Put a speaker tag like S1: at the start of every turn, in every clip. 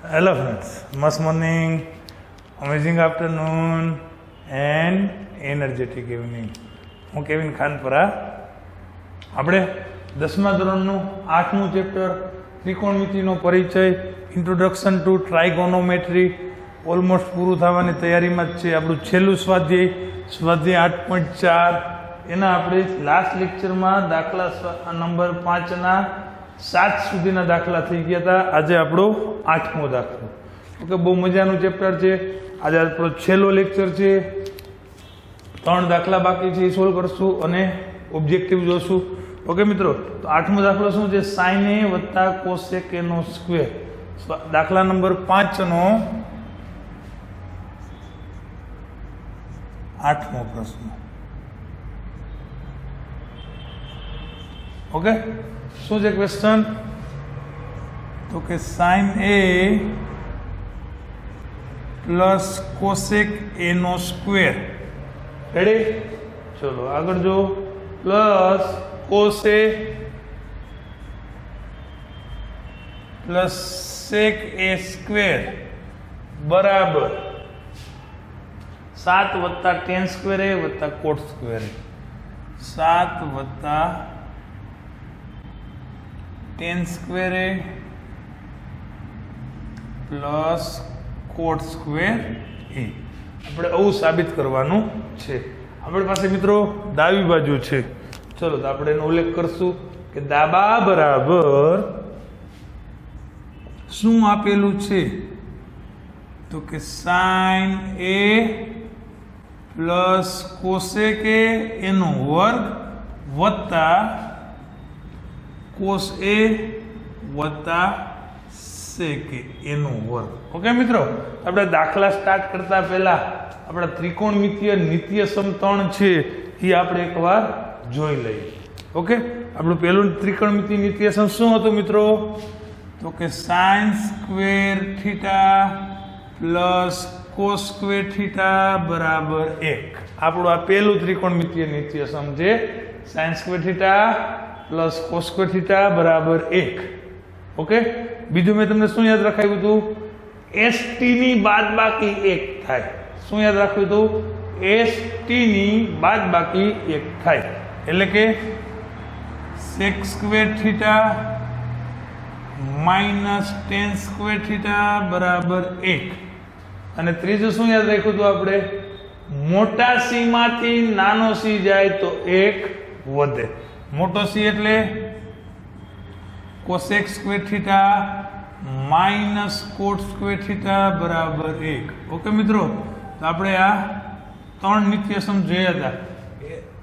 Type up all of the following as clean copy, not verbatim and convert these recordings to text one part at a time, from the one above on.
S1: Hello friends, must morning, amazing afternoon and energetic evening. હું Kevin Khanpara. આપણે 10મા ધોરણનું 8મું chapter ત્રિકોણમિતિનો પરિચય, introduction to ટ્રાઇગોનોમેટ્રી almost પૂરું થવાની તૈયારીમાં જ છે. આપણું છેલ્લું સ્વાધ્યાય 8.4 એના આપણે લાસ્ટ લેક્ચરમાં દાખલા નંબર 5ના 7 સુધીના દાખલા થઈ ગયા હતા. આજે આપણો 8મો દાખલો. ઓકે, બહુ મજાનું ચેપ્ટર છે. આજે આપણો છેલ્લો લેક્ચર છે. 3 દાખલા બાકી છે, એ સોલ્વ કરશું અને ઓબ્જેક્ટિવ જોશું. ઓકે મિત્રો, તો 8મો દાખલો શું છે? સાઇન એ વત્તા કોસેક એ નો સ્ક્વેર. દાખલા નંબર 5નો 8મો પ્રશ્ન. ઓકે, શું છે ક્વેશ્ચન? તો કે sine A plus cosec A નો સ્ક્વેર. રેડી? ચલો આગળ જો. પ્લસ કોસે પ્લસ સેક એ સ્ક્વેર બરાબર 7 વત્તા ટેન સ્ક્વેર એ વત્તા કોટ સ્ક્વેર એ. 7 વત્તા ટેન સ્ક્વેર એ પ્લસ કોટ સ્ક્વેર એ. આપણે આવું સાબિત કરવાનું છે. આપણી પાસે મિત્રો ડાબી બાજુ છે. ચલો તો આપણે એનો ઉલ્લેખ કરશું કે ડાબા બરાબર શું આપેલું છે? તો કે સાઇન એ પ્લસ કોસેક એનો વર્ગ વત્તા કોસ એ વત્તા સેક એનો વર્ગ. ઓકે મિત્રો, આપણે દાખલા સ્ટાર્ટ કરતા પહેલા આપણા ત્રિકોણમિતીય નિત્યસમ 3 છે એ આપણે એકવાર જોઈ લઈએ. ઓકે, આપણું પહેલું ત્રિકોણમિતીય નિત્યસમ શું હતું મિત્રો? તો કે sine square theta plus cos square theta બરાબર 1. આપણું આ પહેલું ત્રિકોણમિતીય નિત્યસમ છે. Sine square theta plus cos square theta બરાબર 1. ઓકે, બીજું મેં તમને શું યાદ રાખાયું હતું? ST ની બાદબાકી 1 થાય. શું યાદ રાખ્યું હતું? ST ની બાદબાકી 1 થાય. એટલે કે sec square theta minus ten square theta બરાબર 1. અને ત્રીજું શું યાદ રાખ્યું હતું આપણે? મોટા સી માંથી નાનો સી જાય તો 1 વધે. મોટો સી એટલે cosec square theta minus cot square theta બરાબર 1. ઓકે મિત્રો, તો આપણે આ 3 નિત્યસમ જોયા હતા.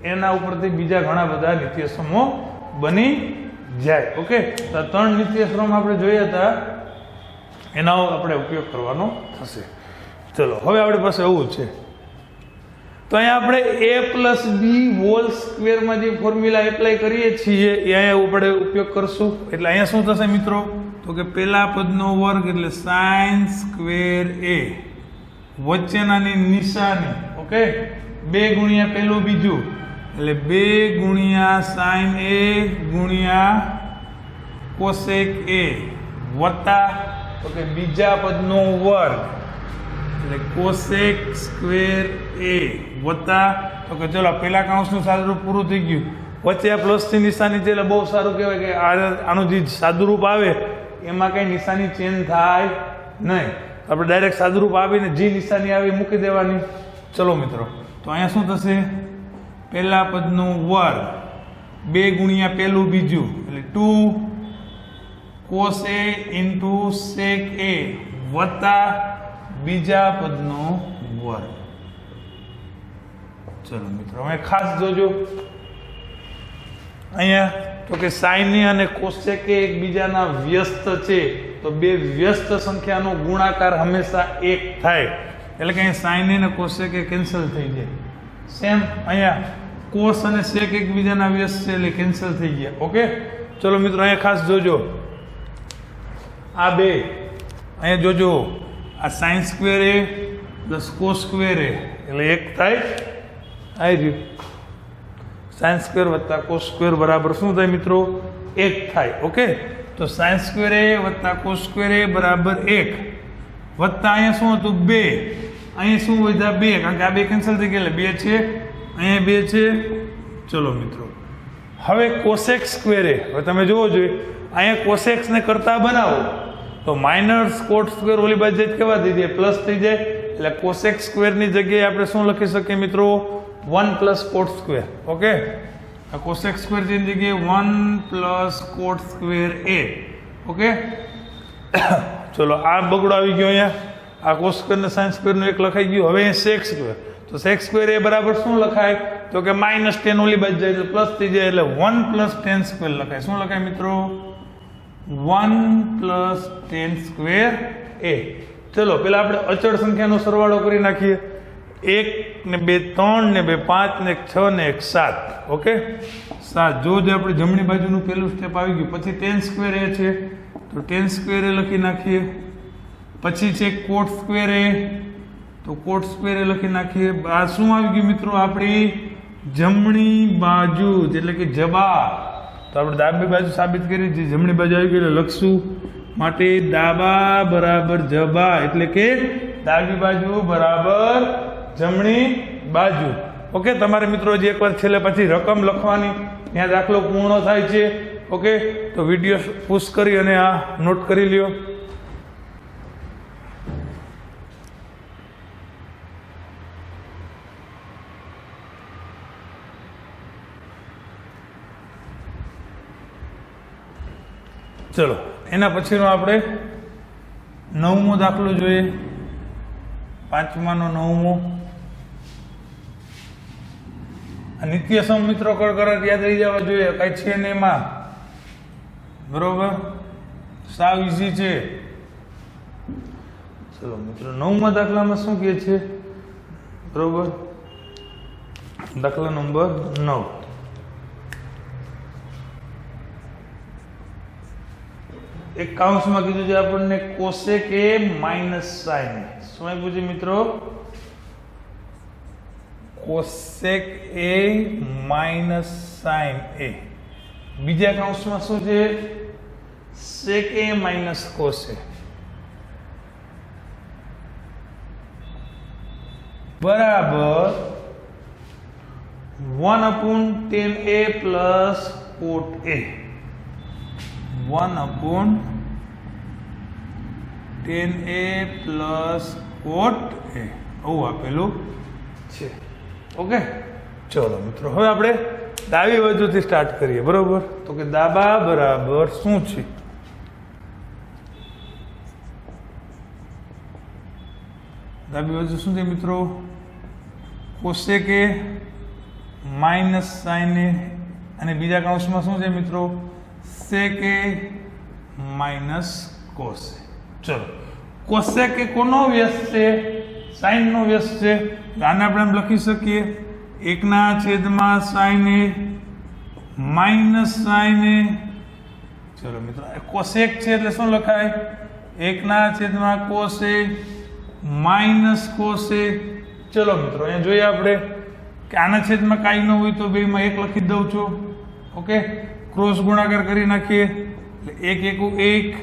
S1: એના ઉપરથી બીજા ઘણા બધા નિત્યસમો બની જાય. ઓકે, તો 3 નિત્યસમ આપણે જોયા હતા, એનો આપણે ઉપયોગ કરવાનો થશે. ચલો હવે આપણી પાસે એવું છે. તો અહીંયા આપણે a પ્લસ બી હોલ સ્ક્વેરમાં જે ફોર્મ્યુલા એપ્લાય કરીએ છીએ એ અહીંયા આપણે ઉપયોગ કરશું. એટલે અહીંયા શું થશે મિત્રો? તો કે પહેલા પદનો વર્ગ એટલે સાઇન સ્ક્વેર એ વચ્ચેનાની નિશાની. ઓકે, 2 ગુણ્યા પહેલું બીજું એટલે 2 ગુણ્યા સાઇન એ ગુણ્યા કોસેક એ વત્તા તો કે બીજા પદનો વર્ગ એટલે કોસેક સ્ક્વેર એ વત્તા તો કે ચલો પહેલા કાઉન્સનું સાદુરૂપ પૂરું થઈ ગયું. વચ્ચે આ પ્લસની નિશાની છે એટલે બહુ સારું કહેવાય કે આનું જે સાદુરૂપ આવે એમાં કંઈ નિશાની ચેન્જ થાય નહીં. આપણે ડાયરેક્ટ સાદુરૂપ આવીને જે નિશાની આવે એ મૂકી દેવાની. ચલો મિત્રો, તો અહીંયા શું થશે? પહેલા પદનો વર્ગ 2 ગુણ્યા પહેલું બીજું એટલે 2 કોસ એ ઇન્ટુ સેક એ વત્તા બીજા પદનો વર્ગ. ચલો મિત્રો, હવે ખાસ જોજો અહીંયા તો કે સાઇન અને કોસેક એકબીજાના વ્યસ્ત છે. તો બે વ્યસ્ત સંખ્યાનો ગુણાકાર હંમેશા 1 થાય. એટલે કે અહીંયા સાઇન અને કોસેક કેન્સલ થઈ જાય. સેમ અહીંયા કોસ અને સેક એકબીજાના વ્યસ્ત છે એટલે કેન્સલ થઈ ગયા. ઓકે, ચલો મિત્રો અહીંયા ખાસ જોજો. આ બે અહીંયા જોજો, આ સાઇન સ્ક્વેર એ પ્લસ કોસ સ્ક્વેર એ એટલે 1 થાય. આવી રહ્યું સાઇન સ્ક્વેર વત્તા કોસ સ્ક્વેર બરાબર શું થાય મિત્રો? 1 થાય. ઓકે, તો સાઇન સ્ક્વેર એ વત્તા કોસ સ્ક્વેર એ બરાબર 1 વત્તા અહીંયા શું હતું 2, અહીંયા શું વધ્યા 2 કારણ કે આ 2 કેન્સલ થઈ ગયા એટલે 2 છે, અહીંયા 2 છે. ચલો મિત્રો હવે કોસેક સ્ક્વેર એ હવે તમે જોવો જોઈએ અહીંયા કોસેક્સ ને કરતા બનાવો તો માઇનસ કોટ સ્ક્વેર ઓલી બાજુ જ કેવા થઈ જાય પ્લસ થઈ જાય એટલે કોસેક સ્ક્વેર ની જગ્યાએ આપણે શું લખી શકીએ મિત્રો 1 પ્લસ કોટ સ્ક્વેર. ઓકે આ કોસેક સ્ક્વેર ની જગ્યાએ 1 પ્લસ કોટ સ્ક્વેર એ. ઓકે ચલો આ બગડો આવી ગયો અહીંયા આ કોસ સ્ક્વેર ને સાઇન સ્ક્વેર નું એક લખાઈ ગયું. હવે અહીંયા સેક સ્ક્વેર તો સેક સ્ક્વેર એ બરાબર શું લખાય તો કે -10 ઓલી બાજુ જાય એટલે પ્લસ થઈ જાય એટલે 1 પ્લસ 10 સ્ક્વેર લખાય. શું લખાય મિત્રો 1 પ્લસ 10 સ્ક્વેર એ. ચલો પેલા આપણે અચળ સંખ્યાનો સરવાળો કરી નાખીએ 1 ને 2 3 ને 2 5 ને 1 6 ને 1 7. ઓકે 7 જો જે આપણે જમણી બાજુનું પહેલું સ્ટેપ આવી ગયું પછી 10 સ્ક્વેર એ છે તો 10 સ્ક્વેર એ લખી નાખીએ. પછી છે કોટ સ્ક્વેર એ તો કોટ સ્ક્વેર એ લખી નાખીએ. આ શું આવી ગયું મિત્રો આપણી જમણી બાજુ એટલે કે જબા. તો આપણે ડાબી બાજુ સાબિત કરી છે જમણી બાજુ આવી ગઈ એટલે લખશું માટે ડાબા બરાબર જબા એટલે કે ડાબી બાજુ બરાબર જમણી બાજુ. ઓકે તમારે મિત્રો જે એકવાર છેલ્લે પછી રકમ લખવાની ત્યાં દાખલો પૂર્ણ થાય છે. ઓકે તો વિડીયો પુશ કરી અને આ નોટ કરી લ્યો. ચલો એના પછીનો આપણે 9મો દાખલો જોઈએ. 5માનો 9મો આ નિત્ય સમ મિત્રો કડકડ યાદ રહી જવા જોઈએ કઈ છે ને એમાં બરોબર સાવ ઈઝી છે. ચલો મિત્રો 9મા દાખલામાં શું કહે છે બરોબર દાખલા નંબર 9 એક કાઉન્સમાં કીધું છે આપણને કોસેક એ માઇનસ સાઇન એ. શું આપ્યું છે મિત્રો કોસેક એ માઇનસ સાઇન એ. બીજા કાઉન્સમાં શું છે સેક એ માઇનસ કોસે બરાબર 1/10a પ્લસ કોટ એ. 1/10a પ્લસ કોટ એ આવું આપેલું છે. ઓકે ચલો મિત્રો હવે આપણે ડાબી બાજુથી સ્ટાર્ટ કરીએ બરોબર. તો કે ડાબા બરાબર શું છે ડાબી બાજુ શું છે મિત્રો કોસેક એ માઇનસ સાઇન એ અને બીજા કાઉન્સમાં શું છે મિત્રો સેક એ માઇનસ કોસ એ. ચલો કોસેક એ કોનો વ્યસ્ત છે સાઇન નો વ્યસ્ત છે આને આપણે એમ લખી શકીએ 1/છેદમાં sine A minus sine A. ચલો મિત્રો કોસેક છે એટલે શું લખાય 1/છેદમાં cos A minus cos A. ચલો મિત્રો અહીંયા જોઈએ આપણે કે આના છેદમાં કાંઈ ન હોય તો બેમાં 1 લખી દઉં છું. ઓકે ક્રોસ ગુણાકાર કરી નાખીએ એટલે 1 × 1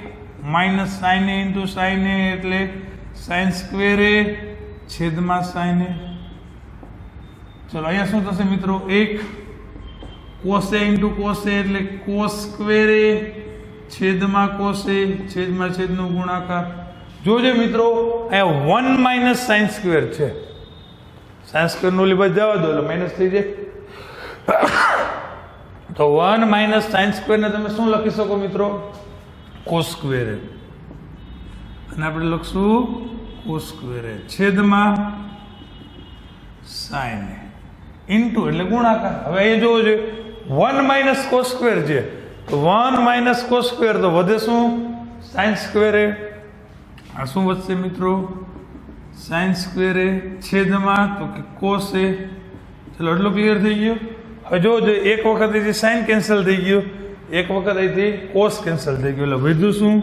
S1: માઇનસ સાઇન એ ઇન્ટુ સાઇન એ એટલે સાઇન સ્ક્વેર એ છેદમાં સાઇન એ. ચલો અહીંયા શું થશે મિત્રો 1 કોસ એ ઇન્ટુ કોસ એ એટલે કોસ સ્ક્વેર એ છેદમાં કોસ એ છેદમાં છેદનો ગુણાકાર. જોજે મિત્રો અહીંયા 1 માઇનસ સાઇન સ્ક્વેર છે સાઇન સ્ક્વેર નો લીધે જવા દો એટલે માઇનસ થઈ જાય. તો 1 માઇનસ સાઇન સ્ક્વેર ને તમે શું લખી શકો મિત્રો કોસ સ્ક્વેર એ અને આપણે લખશું કોસ સ્ક્વેર એ છેદમાં સાઇન એ ઇન્ટુ એટલે ગુણાકાર. હવે એ જોવો જોઈએ 1 માઇનસ કોસ સ્ક્વેર છે તો 1 માઇનસ કોસ સ્ક્વેર તો વધે શું સાઇન સ્ક્વેર એ. આ શું વધશે મિત્રો સાઇન સ્ક્વેર એ છેદમાં તો કે કોસ એ. ચલો એટલું ક્લિયર થઈ ગયું. હવે જો એક વખત અહીંથી સાઇન કેન્સલ થઈ ગયું એક વખત અહીંથી કોસ કેન્સલ થઈ ગયું એટલે વધ્યું શું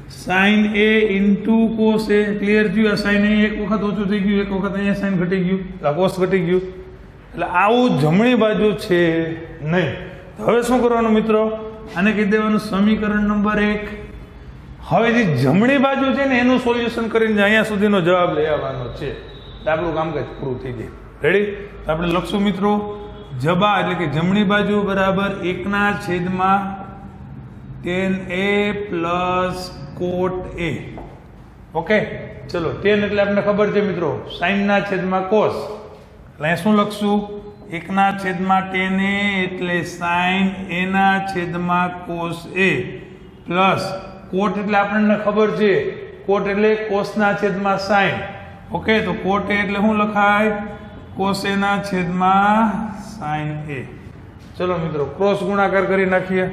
S1: સાઇન એ ઇન્ટુ કોસ એ. ક્લિયર થયું આ સાઇન એ એક વખત ઓછું થઈ ગયું એક વખત અહીંયા સાઇન ઘટી ગયું આ કોસ ઘટી ગયું એટલે આવું જમણી બાજુ છે નહીં. હવે શું કરવાનું મિત્રો આને કહી દેવાનું સમીકરણ નંબર 1. હવે જે જમણી બાજુ છે ને એનું સોલ્યુશન કરીને અહીંયા સુધીનો જવાબ લઈ આવવાનો છે. આપણું કામકાજ પૂરું થઈ જાય. રેડી? તો આપણે લખશું મિત્રો જબા એટલે કે જમણી બાજુ બરાબર 1/tan A plus cot A. Okay, ચલો tan એટલે આપણને ખબર છે મિત્રો sin ના છેદમાં cos. એટલે શું લખશું 1/tan A એટલે sin A ના છેદમાં cos A પ્લસ cot એટલે આપણને ખબર છે cot એટલે cos ના છેદમાં sin. ઓકે, તો cot A એટલે શું લખાય cos A ના છેદમાં sin A. ચલો મિત્રો ક્રોસ ગુણાકાર કરી નાખીએ.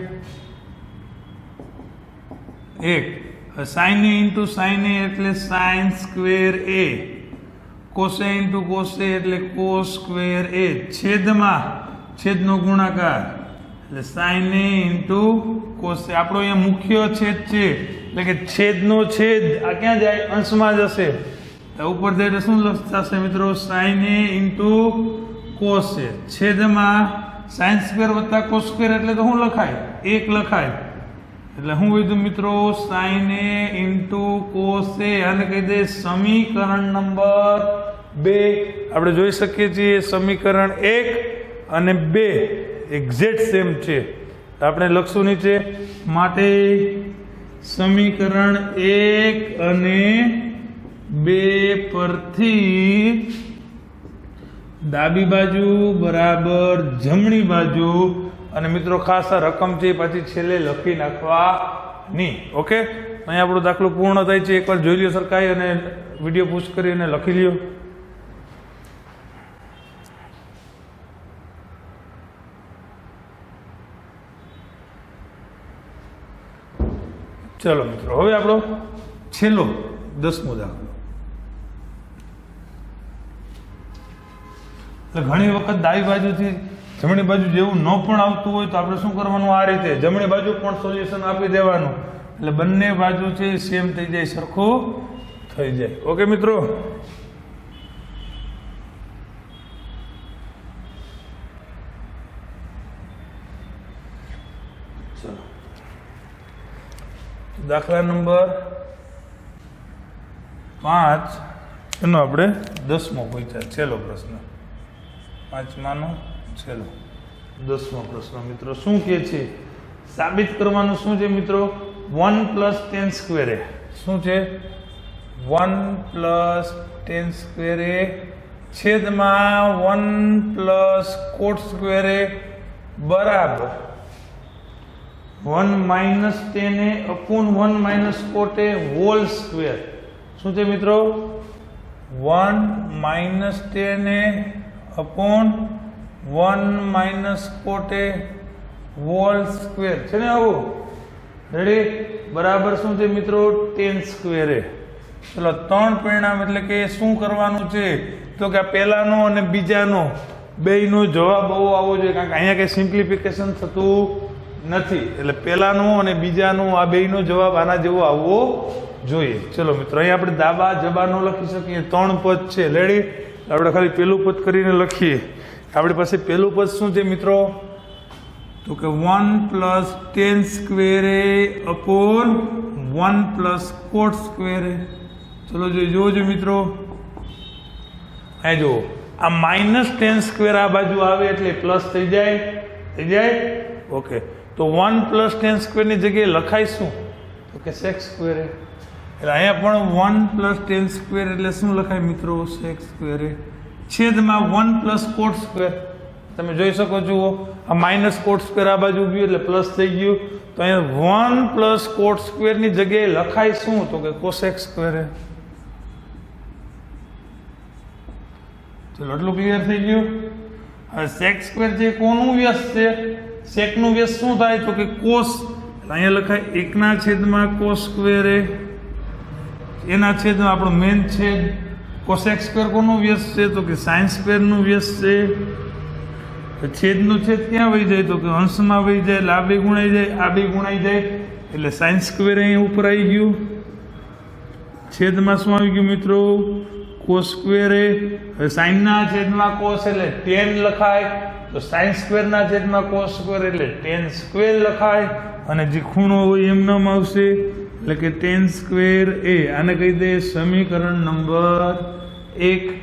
S1: 1 sin A into sin A એટલે sin square A, cos A into cos A એટલે cos square A, છેદનો ગુણાકાર એટલે sin A into cos A. આપણો અહીંયા મુખ્ય છેદ છે એટલે કે છેદનો છેદ આ ક્યાં જાય અંશમાં જશે. ઉપર જાય શું થશે મિત્રો sin A into cos A છેદમાં sin સ્ક્વેર વત્તા cos સ્ક્વેર એટલે તો શું લખાય 1 લખાય. એટલે શું કીધું મિત્રો sin A into cos A આને કહી દે સમીકરણ નંબર 2. આપણે જોઈ શકીએ છીએ સમીકરણ 1 અને 2 એક્ઝેક્ટ સેમ છે. આપણે લખશું નીચે માટે સમીકરણ 1 અને 2 પરથી ડાબી બાજુ બરાબર જમણી બાજુ અને મિત્રો ખાસ આ રકમ છે પછી છેલ્લે લખી નાખવાની. ઓકે, અહીંયા આપણો દાખલો પૂર્ણ થાય છે. એકવાર જોઈ લ્યો સરકાઈ અને વિડીયો પૂછ કરી અને લખી લ્યો. ચલો મિત્રો હવે આપણો છેલ્લો 10મો દાખલો. ઘણી વખત ડાબી બાજુથી જમણી બાજુ જેવું ન પણ આવતું હોય તો આપણે શું કરવાનું આ રીતે જમણી બાજુ પણ સોલ્યુશન આપી દેવાનું એટલે બંને બાજુ છે સેમ થઈ જાય, સરખું થઈ જાય. ઓકે મિત્રો, ચલો દાખલા નંબર 5 એનો આપણે 10મો પૂછ્યા છેલ્લો પ્રશ્ન. 5માનો છેલ્લો 10મો પ્રશ્ન મિત્રો શું કહે છે સાબિત કરવાનું શું છે મિત્રો 1 + tan સ્ક્વેર A. શું છે 1 + tan સ્ક્વેર A છેદમાં 1 + cot સ્ક્વેર A બરાબર 1 - tan A upon 1 - cot A whole square. શું છે મિત્રો 1 - tan A upon 1 - cot A whole square છે ને આવું. રેડી? બરાબર શું છે મિત્રો tan સ્ક્વેર A. ચલો 3 પરિણામ એટલે કે શું કરવાનું છે તો કે આ પહેલાનો અને બીજાનો બેયનો જવાબ આવો જોઈએ કારણ કે અહીંયા કંઈ સિમ્પ્લિફિકેશન થતું નથી. એટલે પહેલાનો અને બીજાનો આ બેયનો જવાબ આના જેવો આવવો જોઈએ. ચલો મિત્રો અહીંયા આપણે દાબા જબાનો લખી શકીએ. 3 પદ છે. રેડી? આપણે ખાલી પહેલું પદ કરીને લખીએ. આપણી પાસે પહેલું પદ શું છે મિત્રો તો કે 1 + tan square A upon 1 + cot square A. ચલો જોજો મિત્રો અહીં જુઓ આ -tan સ્ક્વેર આ બાજુ આવે એટલે પ્લસ થઈ જાય. ઓકે, તો 1 + tan સ્ક્વેર ની જગ્યાએ લખાય શું તો કે sec સ્ક્વેર A. એટલે અહીંયા પણ 1 + tan સ્ક્વેર એટલે શું લખાય મિત્રો sec સ્ક્વેર A છેદમાં 1 + cot સ્ક્વેર. તમે જોઈ શકો છો આ -cot સ્ક્વેર આ બાજુ ગયું એટલે પ્લસ થઈ ગયું. તો અહીંયા 1 + cot સ્ક્વેર ની જગ્યાએ લખાય શું તો કે cosec સ્ક્વેર A. ચલો એટલું ક્લિયર થઈ ગયું. હવે sec સ્ક્વેર છે કોનું વ્યસ્ત છે sec નું વ્યસ્ત શું થાય તો કે cos. અહીંયા લખાય 1 / cos સ્ક્વેર A એના છેદમાં આપણો મેન છેદ. cosec સ્ક્વેર કોનું વ્યસ્ત છે તો કે sin સ્ક્વેર નું વ્યસ્ત છે. છેદનું છેદ ક્યાં વહી જાય તો કે અંશમાં વહી જાય એટલે આ બે ગુણાઈ જાય આ બે ગુણાઈ જાય એટલે sin સ્ક્વેર અહીં ઉપર આવી ગયું. છેદમાં શું આવી ગયું મિત્રો cos સ્ક્વેર A. હવે sin ના છેદમાં cos એટલે tan લખાય તો સાઇન સ્ક્વેરના છેદમાં કોસ સ્ક્વેર એટલે ટેન સ્ક્વેર લખાય અને જે ખૂણો હોય એમ નામ આવશે એટલે કે ટેન સ્ક્વેર એ. આને કહી દે સમીકરણ નંબર 1.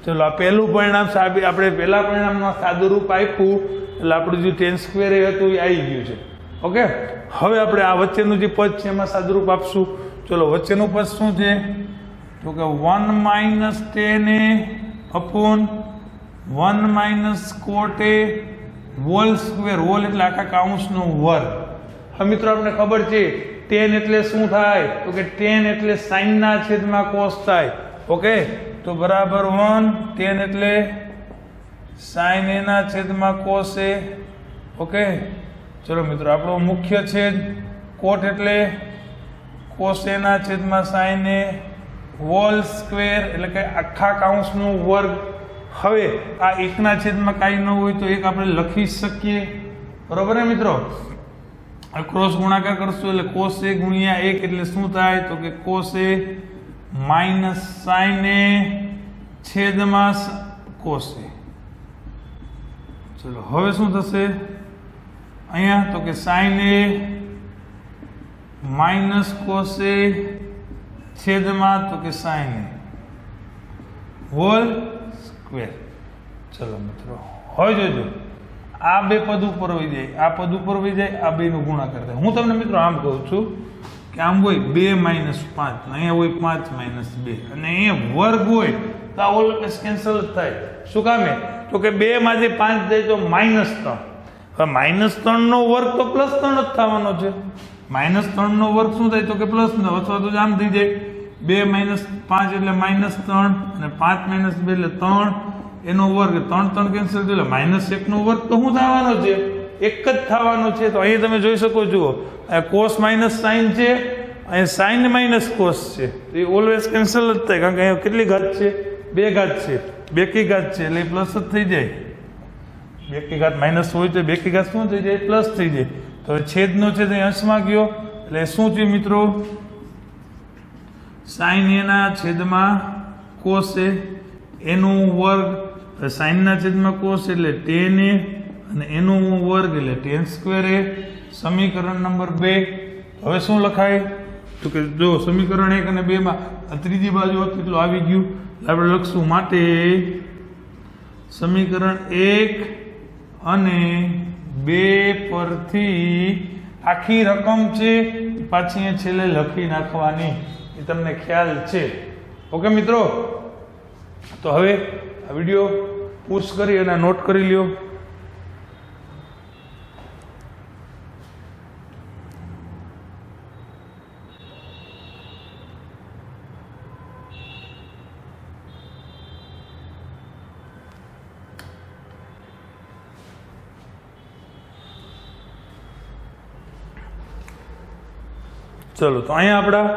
S1: ચલો આ પહેલું પરિણામ આપણે પહેલા પરિણામમાં સાદું રૂપ આપ્યું એટલે આપણું જે ટેન સ્ક્વેર એ હતું એ આવી ગયું છે. ઓકે, હવે આપણે આ વચ્ચેનું જે પદ છે એમાં સાદું રૂપ આપશું. ચલો વચ્ચેનું પદ શું છે તો કે 1 માઇનસ ટેન એ અપોન 1 માઇનસ કોટ એ હોલ સ્ક્વેર. હોલ એટલે આખા કાઉન્સનો વર્ગ. હવે મિત્રો આપણે ખબર છે ટેન એટલે શું થાય તો કે ટેન એટલે સાઇનના છેદમાં કોસ થાય. ઓકે, તો બરાબર 1 ટેન એટલે સાઇન એના છેદમાં કોસ એ. ઓકે, ચલો મિત્રો આપણો મુખ્ય છેદ કોટ એટલે કોસ એના છેદમાં સાઇન એ હોલ સ્ક્વેર એટલે કે આખા કાઉન્સનો વર્ગ. હવે આ એકના છેદમાં કાંઈ ન હોય તો એક આપણે લખી શકીએ, બરોબર ને મિત્રો. ક્રોસ ગુણાકાર કરશું એટલે કોસ એ ગુણ્યા 1 એટલે શું થાય તો કે કોસ એ માઇનસ સાઇન એ છેદમાં કોસ એ. ચલો હવે શું થશે અહીંયા તો કે સાઇન એ માઇનસ કોસ એ છેદમાં તો કે સાઇન એ હોલ સ્ક્વેર. ચલો મિત્રો હવે જોજો આ બે પદ ઉપર વહી જાય, આ પદ ઉપર વહી જાય, આ બેનો ગુણાકાર થાય. હું તમને મિત્રો આમ કહું છું કે આમ હોય 2 માઇનસ 5, અહીંયા હોય 5 માઇનસ 2 અને અહીંયા વર્ગ હોય તો આ ઓલવેઝ કેન્સલ જ થાય. શું કામે તો કે 2 માંથી 5 જાય તો માઇનસ 3. હવે માઇનસ 3 નો વર્ગ તો પ્લસ 3 જ થવાનો છે. માઇનસ 3 નો વર્ગ શું થાય તો કે પ્લસ 9 અથવા તો આમ થઈ જાય 2 માઇનસ 5 એટલે માઇનસ 3 અને 5 માઇનસ 2 એટલે 3 એનો વર્ગ. 3 કેન્સલ થયો એટલે માઇનસ 1 નો વર્ગ તો શું થવાનો છે એક જ થવાનો છે. તો અહીં તમે જોઈ શકો છો કોસ માઇનસ સાઇન છે, અહીં સાઇન માઇનસ કોસ છે તો એ ઓલવેઝ કેન્સલ જ થાય કારણ કે અહીંયા કેટલી ઘાત છે 2 ઘાત છે, 2 કી ઘાત છે એટલે પ્લસ જ થઈ જાય. 2 કી ઘાત માઇનસ હોય તો 2 કી ઘાત શું થઈ જાય પ્લસ થઈ જાય. તો છેદનો છે તે અંશમાં ગયો એટલે શું થયું મિત્રો સાઇન એના છેદમાં કોસ એ એનું વર્ગ. સાઇનના છેદમાં કોસ એટલે ટેન એ અને એનું વર્ગ એટલે ટેન સ્ક્વેર એ. સમીકરણ નંબર 2. હવે શું લખાય તો કે જો સમીકરણ 1 અને 2 માં ત્રીજી બાજુ કેટલું આવી ગયું આપણે લખશું માટે સમીકરણ 1 અને 2 પરથી આખી રકમ છે પાછી છેલ્લે લખી નાખવાની, એ તમને ખ્યાલ છે. ઓકે મિત્રો, તો હવે આ વિડીયો પૂછ કરી અને નોટ કરી લ્યો. ચલો તો અહીંયા આપણા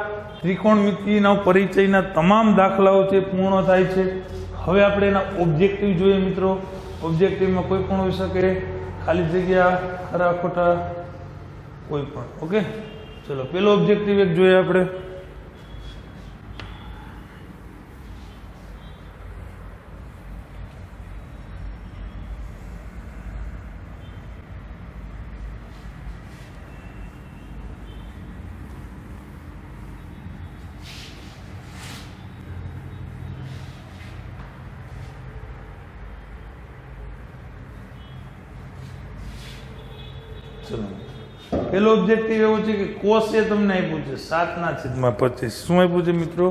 S1: ત્રિકોણમિતિના પરિચયના તમામ દાખલાઓ છે પૂર્ણ થાય છે. હવે આપણે એના ઓબ્જેક્ટિવ જોઈએ મિત્રો. ઓબ્જેક્ટિવમાં કોઈ પણ હોઈ શકે, ખાલી જગ્યા, ખરા ખોટા, કોઈ પણ. ઓકે, ચલો પેલો ઓબ્જેક્ટિવ એક જોઈએ આપણે. પેલો ઓબ્જેક્ટિવ એવો છે કે કોસ એ તમને આપ્યું છે 7/25. શું આપ્યું છે મિત્રો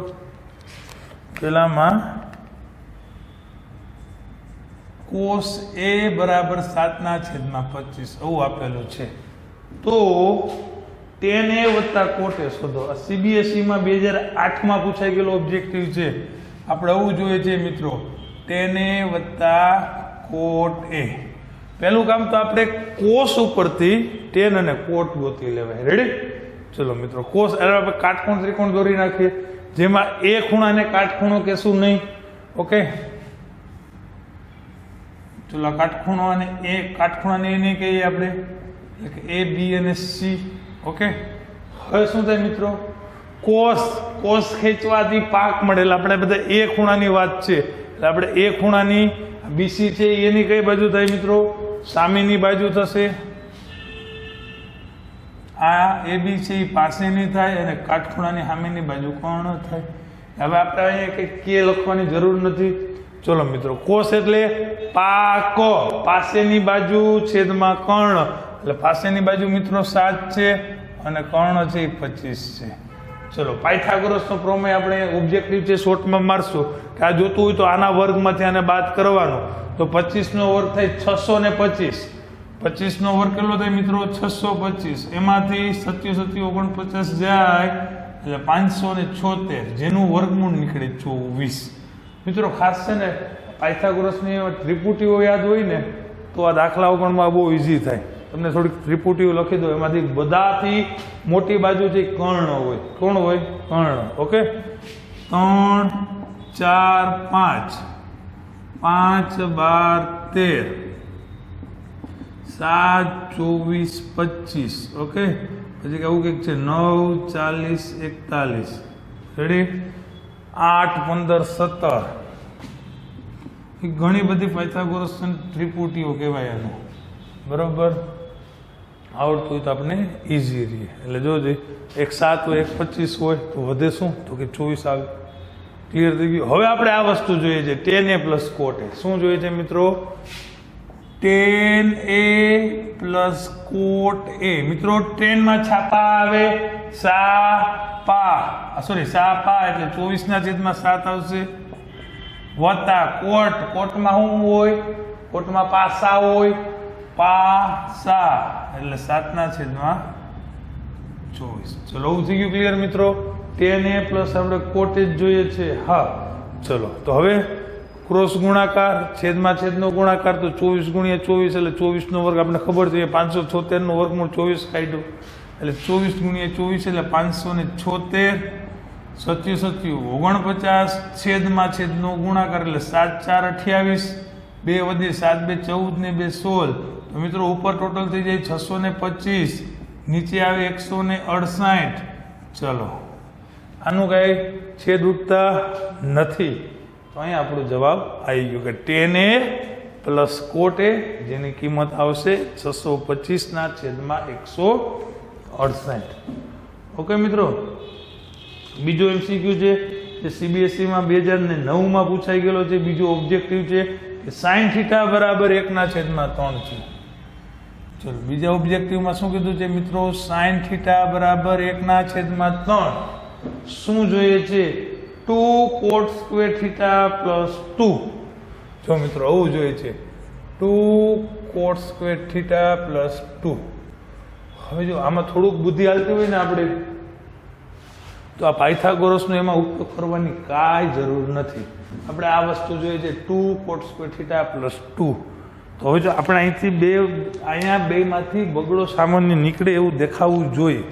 S1: પેલામાં કોસ એ બરાબર 7/25 આવું આપેલું છે. તો tan a વત્તા કોટ એ શોધો. આ CBSE માં 2008 માં પૂછાઈ ગયેલો ઓબ્જેક્ટિવ છે. આપણે આવું જોઈએ છે મિત્રો tan a વત્તા કોટ એ. પહેલું કામ તો આપણે કોસ ઉપરથી tan અને કોટ ગોતી લેવાય. રેડી? ચલો મિત્રો કોસ આપણે કાટકોણ ત્રિકોણ દોરી નાખીએ જેમાં એ ખૂણાને કાટખૂણો કહેશું નહીં. ઓકે, ચલો કાટખૂણો અને એ કાટખૂણાને એ નહીં કહીએ આપણે એટલે કે A B અને C. ઓકે, હવે શું થાય મિત્રો કોસ ખેંચવાથી પાક મળેલ. આપણે બધા એ ખૂણાની વાત છે એટલે આપણે એ ખૂણાની BC છે એની કઈ બાજુ થાય મિત્રો સામેની બાજુ થશે, આ AB છે એ પાસેની થાય અને કાટખૂણાની સામેની બાજુ કર્ણ થાય. હવે આપણે અહીંયા કંઈ કે લખવાની જરૂર નથી. ચલો મિત્રો, કોસ એટલે પાક, પાસેની બાજુ છેદમાં કર્ણ, એટલે પાસેની બાજુ મિત્રો 7 છે અને કર્ણ છે એ 25 છે. ચલો, પાયથાગોરસનો પ્રમેય આપણે ઓબ્જેક્ટિવ છે શોર્ટમાં મારશું કે આ જોતું હોય તો આના વર્ગમાંથી આને બાદ કરવાનો, તો 25 નો વર્ગ થાય 625. 25 નો વર્ગ કેટલો થાય મિત્રો? 625. એમાંથી 27 49 જાય એટલે 576, જેનું વર્ગમૂળ નીકળે 24. મિત્રો ખાસ છે ને પાયથાગોરસની ત્રિપુટીઓ યાદ હોય ને તો આ દાખલા ગણવામાં બહુ ઈઝી થાય. તમને થોડીક ત્રિપુટીઓ લખી દો, એમાંથી બધાથી મોટી બાજુ છે કર્ણ હોય. કોણ હોય? કર્ણ. ઓકે, 3 4 5 5 12 13 7 24 25. ઓકે, પછી આવું કંઈક છે 9 40 41. રેડી? 8 15 17. એ ઘણી બધી પાયથાગોરસ ત્રિપુટીઓ કહેવાય આનું. બરોબર, આવડતું હોય તો આપણે ઇઝી રહીએ. એટલે જોજે, એક 7 હોય, એક 25 હોય તો વધે શું? તો કે 24 આવે. ક્લિયર થઈ ગયું? હવે આપણે આ વસ્તુ જોઈએ છે tan a plus cot a. શું જોઈએ છે મિત્રો? tan a plus cot a. મિત્રો tan માં છાપા આવે સા પા, સોરી સા પા, એટલે 24/7 આવશે, વત્તા કોટમાં શું હોય? કોટમાં પાસા હોય, પાસા, એટલે 7/24. ચલો, થઈ ગયું ક્લિયર મિત્રો? tan a પ્લસ આપણે cot a જોઈએ છે. હા, ચલો તો હવે ક્રોસ ગુણાકાર, છેદનો ગુણાકાર, તો 24 × 24 એટલે 24 નો વર્ગ આપણે ખબર છે 576 નું વર્ગમૂળ 24 કાઢ્યું એટલે 24 × 24 એટલે 576, 27 49, છેદનો ગુણાકાર એટલે 7 4 28, 2 વધે 7 2 14 ને 2 16. તો મિત્રો ઉપર ટોટલ થઈ જાય 625, નીચે આવે 168. ચલો, આનું કઈ છેદ ઉઠતા નથી, તો અહીંયા આપણો જવાબ આવી ગયો કે tan a plus cot a, જેની કિંમત આવશે 625/168. ઓકે મિત્રો, બીજો MCQ છે જે CBSE માં 2009 પૂછાઈ ગયેલો છે. બીજો ઓબ્જેક્ટિવ છે કે sin θ બરાબર 1/3 છે. ચલો, બીજા ઓબ્જેક્ટિવમાં શું કીધું છે મિત્રો? sin θ બરાબર 1/3. શું જોઈએ છે? 2 cot square theta plus 2. જો મિત્રો આવું જોઈએ છે, 2 cot square theta plus 2. હવે જો આમાં થોડુંક બુદ્ધિ હાલતી હોય ને આપણે, તો આ પાયથાગોરસનો એમાં ઉપયોગ કરવાની કાંઈ જરૂર નથી. આપણે આ વસ્તુ જોઈએ છે 2 cot square theta plus 2. તો હવે જો આપણે અહીંયા બેમાંથી બગડો સામાન્ય નીકળે એવું દેખાવું જોઈએ.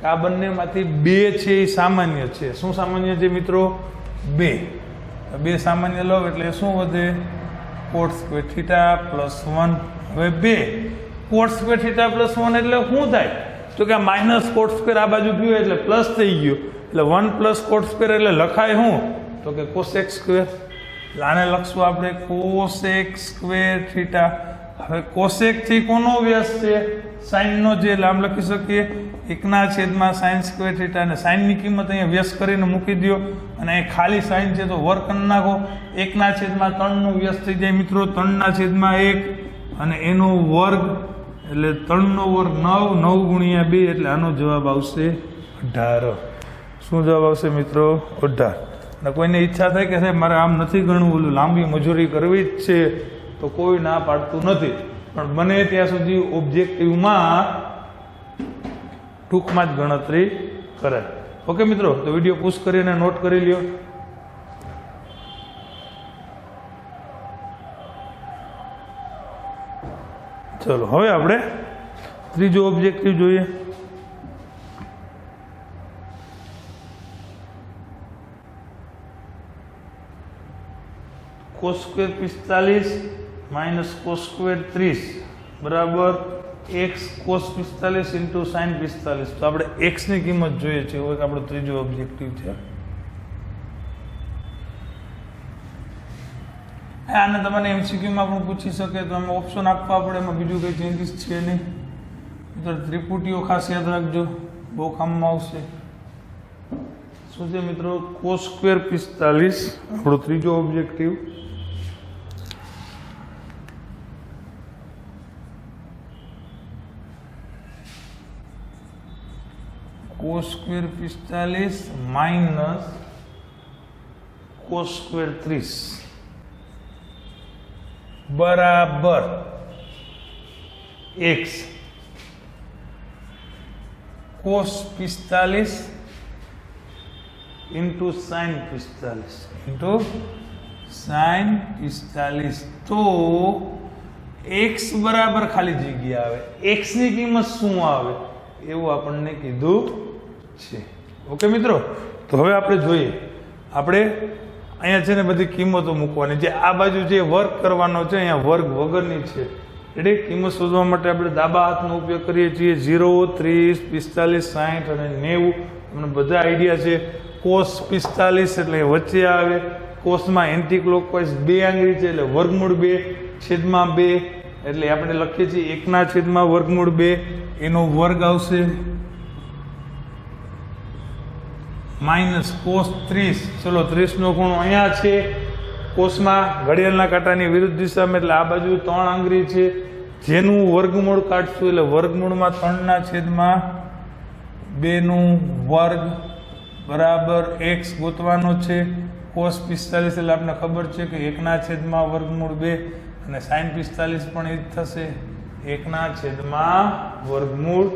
S1: આ બંનેમાંથી 2 છે એ સામાન્ય છે. શું સામાન્ય છે મિત્રો? 2 સામાન્ય લો એટલે શું વધે? cot square theta plus 1. હવે 2 cot square theta plus 1 એટલે શું થાય? તો કે માઇનસ cot square આ બાજુ ગયો એટલે પ્લસ થઈ ગયો, એટલે 1 પ્લસ cot square એટલે લખાય શું? તો કે cosec square. આને લખશું આપણે cosec square theta. હવે cosec થી કોનો વ્યાસ છે? sin નો, જે આમ લખી શકીએ 1/sin square theta. અને sin ની કિંમત અહીંયા વ્યસ્ત કરીને મૂકી દો, અને અહીં ખાલી sin છે તો વર્ગ કરી નાખો. 1/3 નું વ્યસ્ત થઈ જાય મિત્રો 3/1, અને એનો વર્ગ એટલે 3 નો વર્ગ 9, 9 × 2 એટલે આનો જવાબ આવશે 18. શું જવાબ આવશે મિત્રો? 18. અને કોઈને ઈચ્છા થાય કે સાહેબ મારે આમ નથી ગણવું, ઓલું લાંબી મજૂરી કરવી જ છે, તો કોઈ ના પાડતું નથી, પણ બને ત્યાં સુધી ઓબ્જેક્ટિવમાં ટૂંકમાં જ ગણતરી કરે. ઓકે મિત્રો, તો વિડીયો પુશ કરીને નોટ કરી લ્યો. ચલો, હવે આપણે ત્રીજો ઓબ્જેક્ટિવ જોઈએ. cos square 45 minus cos square 30 બરાબર x cos 45 into sin 45. તો આપણે x ની કિંમત જોઈએ છે. હવે આપણો ત્રીજો ઓબ્જેક્ટિવ છે. આને તમને એમસીક્યુમાં પણ પૂછી શકે તો અમે ઓપ્શન આપવા પડે, એમાં બીજું કંઈ ચેન્જીસ છે નહીં. મિત્રો ત્રિપુટીઓ ખાસ યાદ રાખજો, બહુ કામમાં આવશે. શું છે મિત્રો? cos સ્ક્વેર 45 આપણો ત્રીજો objective. cos square 45 minus cos square 30 બરાબર x. cos 45 into sin 45 into sin 45 तो x बराबर खाली जग्या आवे. x ની કિંમત શું આવે એવું આપણને કીધું છે. ઓકે મિત્રો, તો હવે આપણે જોઈએ. આપણે અહીંયા છે ને બધી કિંમતો મૂકવાની, જે આ બાજુ જે વર્ક કરવાનો છે અહીંયા વર્ગ વગરની છે. એટલે કિંમત શોધવા માટે આપણે ડાબા હાથનો ઉપયોગ કરીએ છીએ. 0, 30, 45, 60 અને 90 તમને બધા આઈડિયા છે. cos 45 એટલે વચ્ચે આવે. કોસમાં એન્ટી ક્લોકવાઇઝ 2 આંગળી છે એટલે વર્ગમૂળ 2 છેદમાં 2 એટલે આપણે લખીએ છીએ 1 છેદમાં વર્ગમૂળ 2 એનો વર્ગ આવશે માઇનસ cos 30. ચલો 30 નો ખૂણો અહીંયા છે. કોસમાં ઘડિયાળના કાંટાની વિરુદ્ધ દિશામાં એટલે આ બાજુ 3 આંગળી છે જેનું વર્ગમૂળ કાઢશું એટલે વર્ગમૂળમાં 3 છેદમાં 2 નું વર્ગ બરાબર x ગોતવાનો છે. cos 45 એટલે આપણને ખબર છે કે 1 છેદમાં વર્ગમૂળ 2 અને sin 45 પણ એ જ થશે 1 છેદમાં વર્ગમૂળ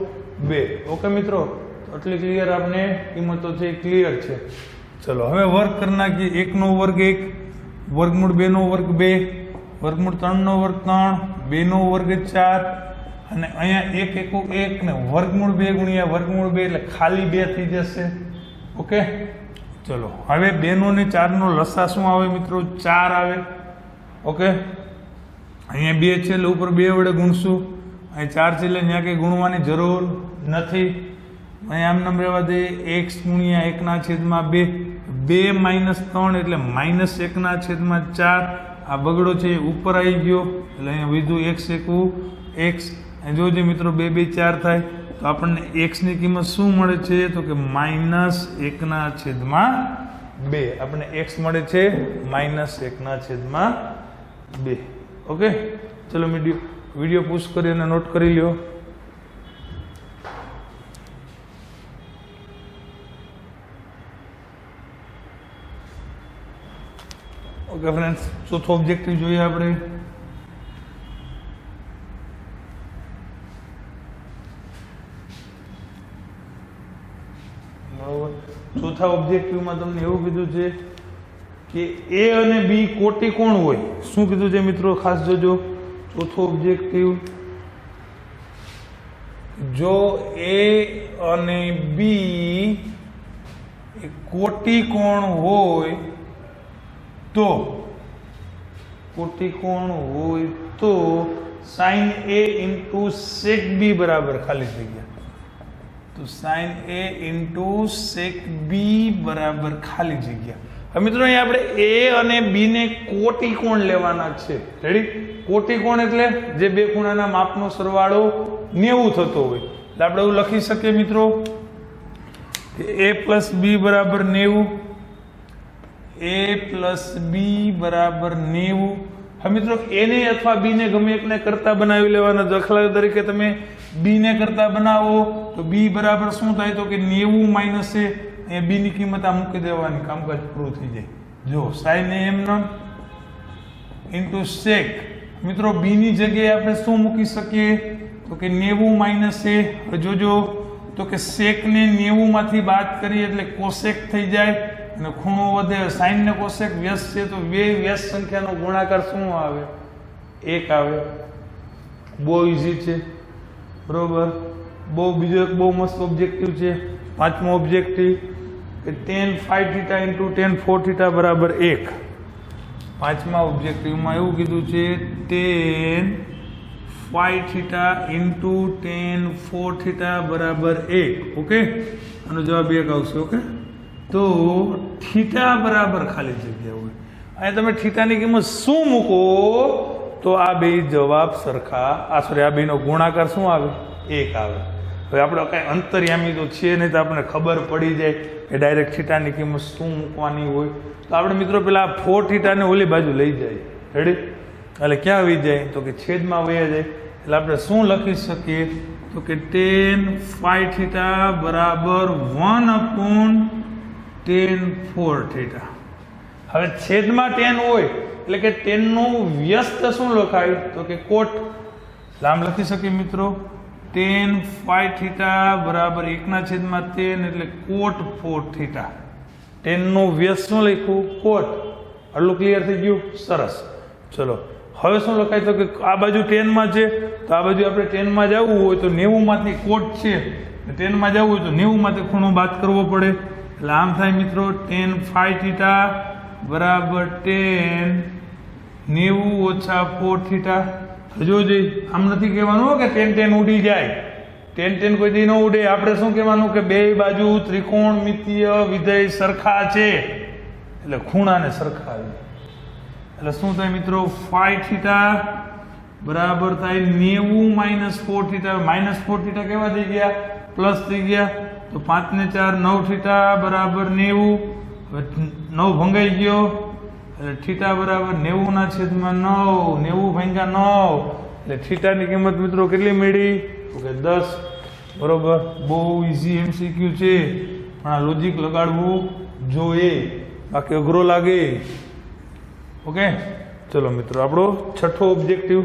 S1: 2. ઓકે મિત્રો, એટલી ક્લિયર આપણે કિંમતો છે ક્લિયર છે. ચલો હવે વર્ગ કરી નાખીએ. 1 નો વર્ગ 1, વર્ગમૂળ 2 નો વર્ગ 2, વર્ગમૂળ 3 નો વર્ગ 3, 2 નો વર્ગ 4 અને અહીંયા 1 1 1 ને વર્ગમૂળ 2 ગુણ્યા વર્ગમૂળ 2 એટલે ખાલી 2 થઈ જશે. ઓકે, ચલો હવે 2 નો ને 4 નો લસા શું આવે મિત્રો? 4 આવે. ઓકે, અહીંયા 2 છે એટલે ઉપર 2 વડે ગુણશું. અહીં 4 છે એટલે ત્યાં કંઈ ગુણવાની જરૂર નથી. અહીંયા આમ નામ રહેવા દે. x ગુણ્યા 1 છેદમાં 2, 2 માઇનસ 3 એટલે માઇનસ 1 છેદમાં 4. આ બગડો છે એ ઉપર આવી ગયો એટલે અહીંયા વધુ x એકું x. જોજે મિત્રો 2 2 4 થાય તો આપણને x ની કિંમત શું મળે છે? તો કે માઇનસ 1 છેદમાં 2. આપણને x મળે છે માઇનસ 1 છેદમાં 2. ઓકે, ચલો વિડીયો પુશ કરી અને નોટ કરી લ્યો. ઓકે ફ્રેન્ડ્સ, ચોથો ઓબ્જેક્ટિવ જોઈએ આપણે. બરોબર, ચોથા ઓબ્જેક્ટિવમાં તમને એવું કીધું છે કે a અને b કોટી કોણ હોય. શું કીધું છે મિત્રો? ખાસ જોજો. ચોથો ઓબ્જેક્ટિવ, જો a અને b કોટી કોણ હોય તો sin a into sec b बराबर खाली जगह. तो sin a into sec b बराबर खाली जगह. હવે મિત્રો અહીં આપણે a અને b ને કોટી કોણ લેવાના છે. રેડી? કોટી કોણ એટલે જે બે ખૂણાના માપનો સરવાળો 90 થતો હોય. એટલે આપણે એવું લખી શકીએ મિત્રો કે a plus b બરાબર 90, a plus b બરાબર 90. હવે મિત્રો a ને અથવા b ને ગમે એકને કરતા બનાવી લેવાના. દાખલા તરીકે તમે b ને કરતા બનાવો તો b બરાબર શું થાય? તો કે 90 માઇનસ a. એ b ની કિંમત આ મૂકી દેવાની, કામકાજ પૂરું થઈ જાય. જો sin a m into sec. મિત્રો b ની જગ્યાએ આપણે શું મૂકી શકીએ? તો કે 90 માઇનસ a. જોજો તો કે sec ને 90 માંથી બાદ કરીએ એટલે cosec થઈ જાય અને ખૂણો વધે. sin ને cosec વ્યસ્ત છે તો બે વ્યસ્ત સંખ્યાનો ગુણાકાર શું આવે? 1 આવે. બહુ ઈઝી છે. બરોબર. બીજો એક બહુ મસ્ત ઓબ્જેક્ટિવ છે, પાંચમો ઓબ્જેક્ટિવ કે tan phi theta into tan 4 theta બરાબર 1. પાંચમા ઓબ્જેક્ટિવમાં એવું કીધું છે tan phi theta into tan 4 theta બરાબર 1. ઓકે, આનો જવાબ 1 આવશે. ઓકે, તો થીટા બરાબર ખાલી જગ્યા હોય. અહીંયા તમે થીટાની કિંમત શું મૂકો તો આ બે જવાબ સરખા આ બેનો ગુણાકાર શું આવે 1 આવે. હવે આપણે કાંઈ અંતર્યામી તો છે નહીં તો આપણને ખબર પડી જાય કે ડાયરેક્ટ થીટાની કિંમત શું મૂકવાની હોય. તો આપણે મિત્રો પેલા 4 થીટાને ઓલી બાજુ લઈ જાય. રેડી? એટલે ક્યાં વહી જાય તો કે છેદમાં વહી જાય. એટલે આપણે શું લખી શકીએ તો કે tan phi થીટા બરાબર 1/tan 4 થીટા. હવે છેદમાં tan હોય એટલે કે tan નું વ્યસ્ત શું લખાય તો કે કોટ. આમ લખી શકીએ મિત્રો tan phi થીટા બરાબર 1/tan એટલે કોટ 4 થીટા. tan નું વ્યસ્ત શું લખ્યું કોટ. આટલું ક્લિયર થઈ ગયું? સરસ. ચલો હવે શું લખાય તો કે આ બાજુ 10 માં છે તો આ બાજુ આપણે 10 માં જવું હોય તો 90 માંથી કોટ છે 10 માં જવું હોય તો 90 માંથી ખૂણો બાદ કરવો પડે. એટલે આમ થાય મિત્રો tan phi થીટા બરાબર tan 90 - 4 થીટા. જોજે આમ નથી કહેવાનું કે tan ઉડી જાય. tan કોઈ દી ન ઉડે. આપણે શું કહેવાનું કે બે બાજુ ત્રિકોણમિતીય વિધેય સરખા છે એટલે ખૂણાને સરખા આવે. એટલે શું થાય મિત્રો phi થીટા બરાબર થાય 90 - 4 થીટા. -4 થીટા કેવા થઈ ગયા? પ્લસ થઈ ગયા. તો 5 ને 4 9 થીટા બરાબર 90. હવે 9 ભંગાઈ ગયો એટલે થીટા બરાબર 90/9. 90 ભાગ્યા 9 એટલે થીટાની કિંમત મિત્રો કેટલી મળી તો કે 10. બરોબર. બહુ ઇઝી MCQ છે પણ આ લોજિક લગાડવું જોઈએ બાકી અઘરો લાગે. ઓકે ચલો મિત્રો આપણો છઠ્ઠો ઓબ્જેક્ટિવ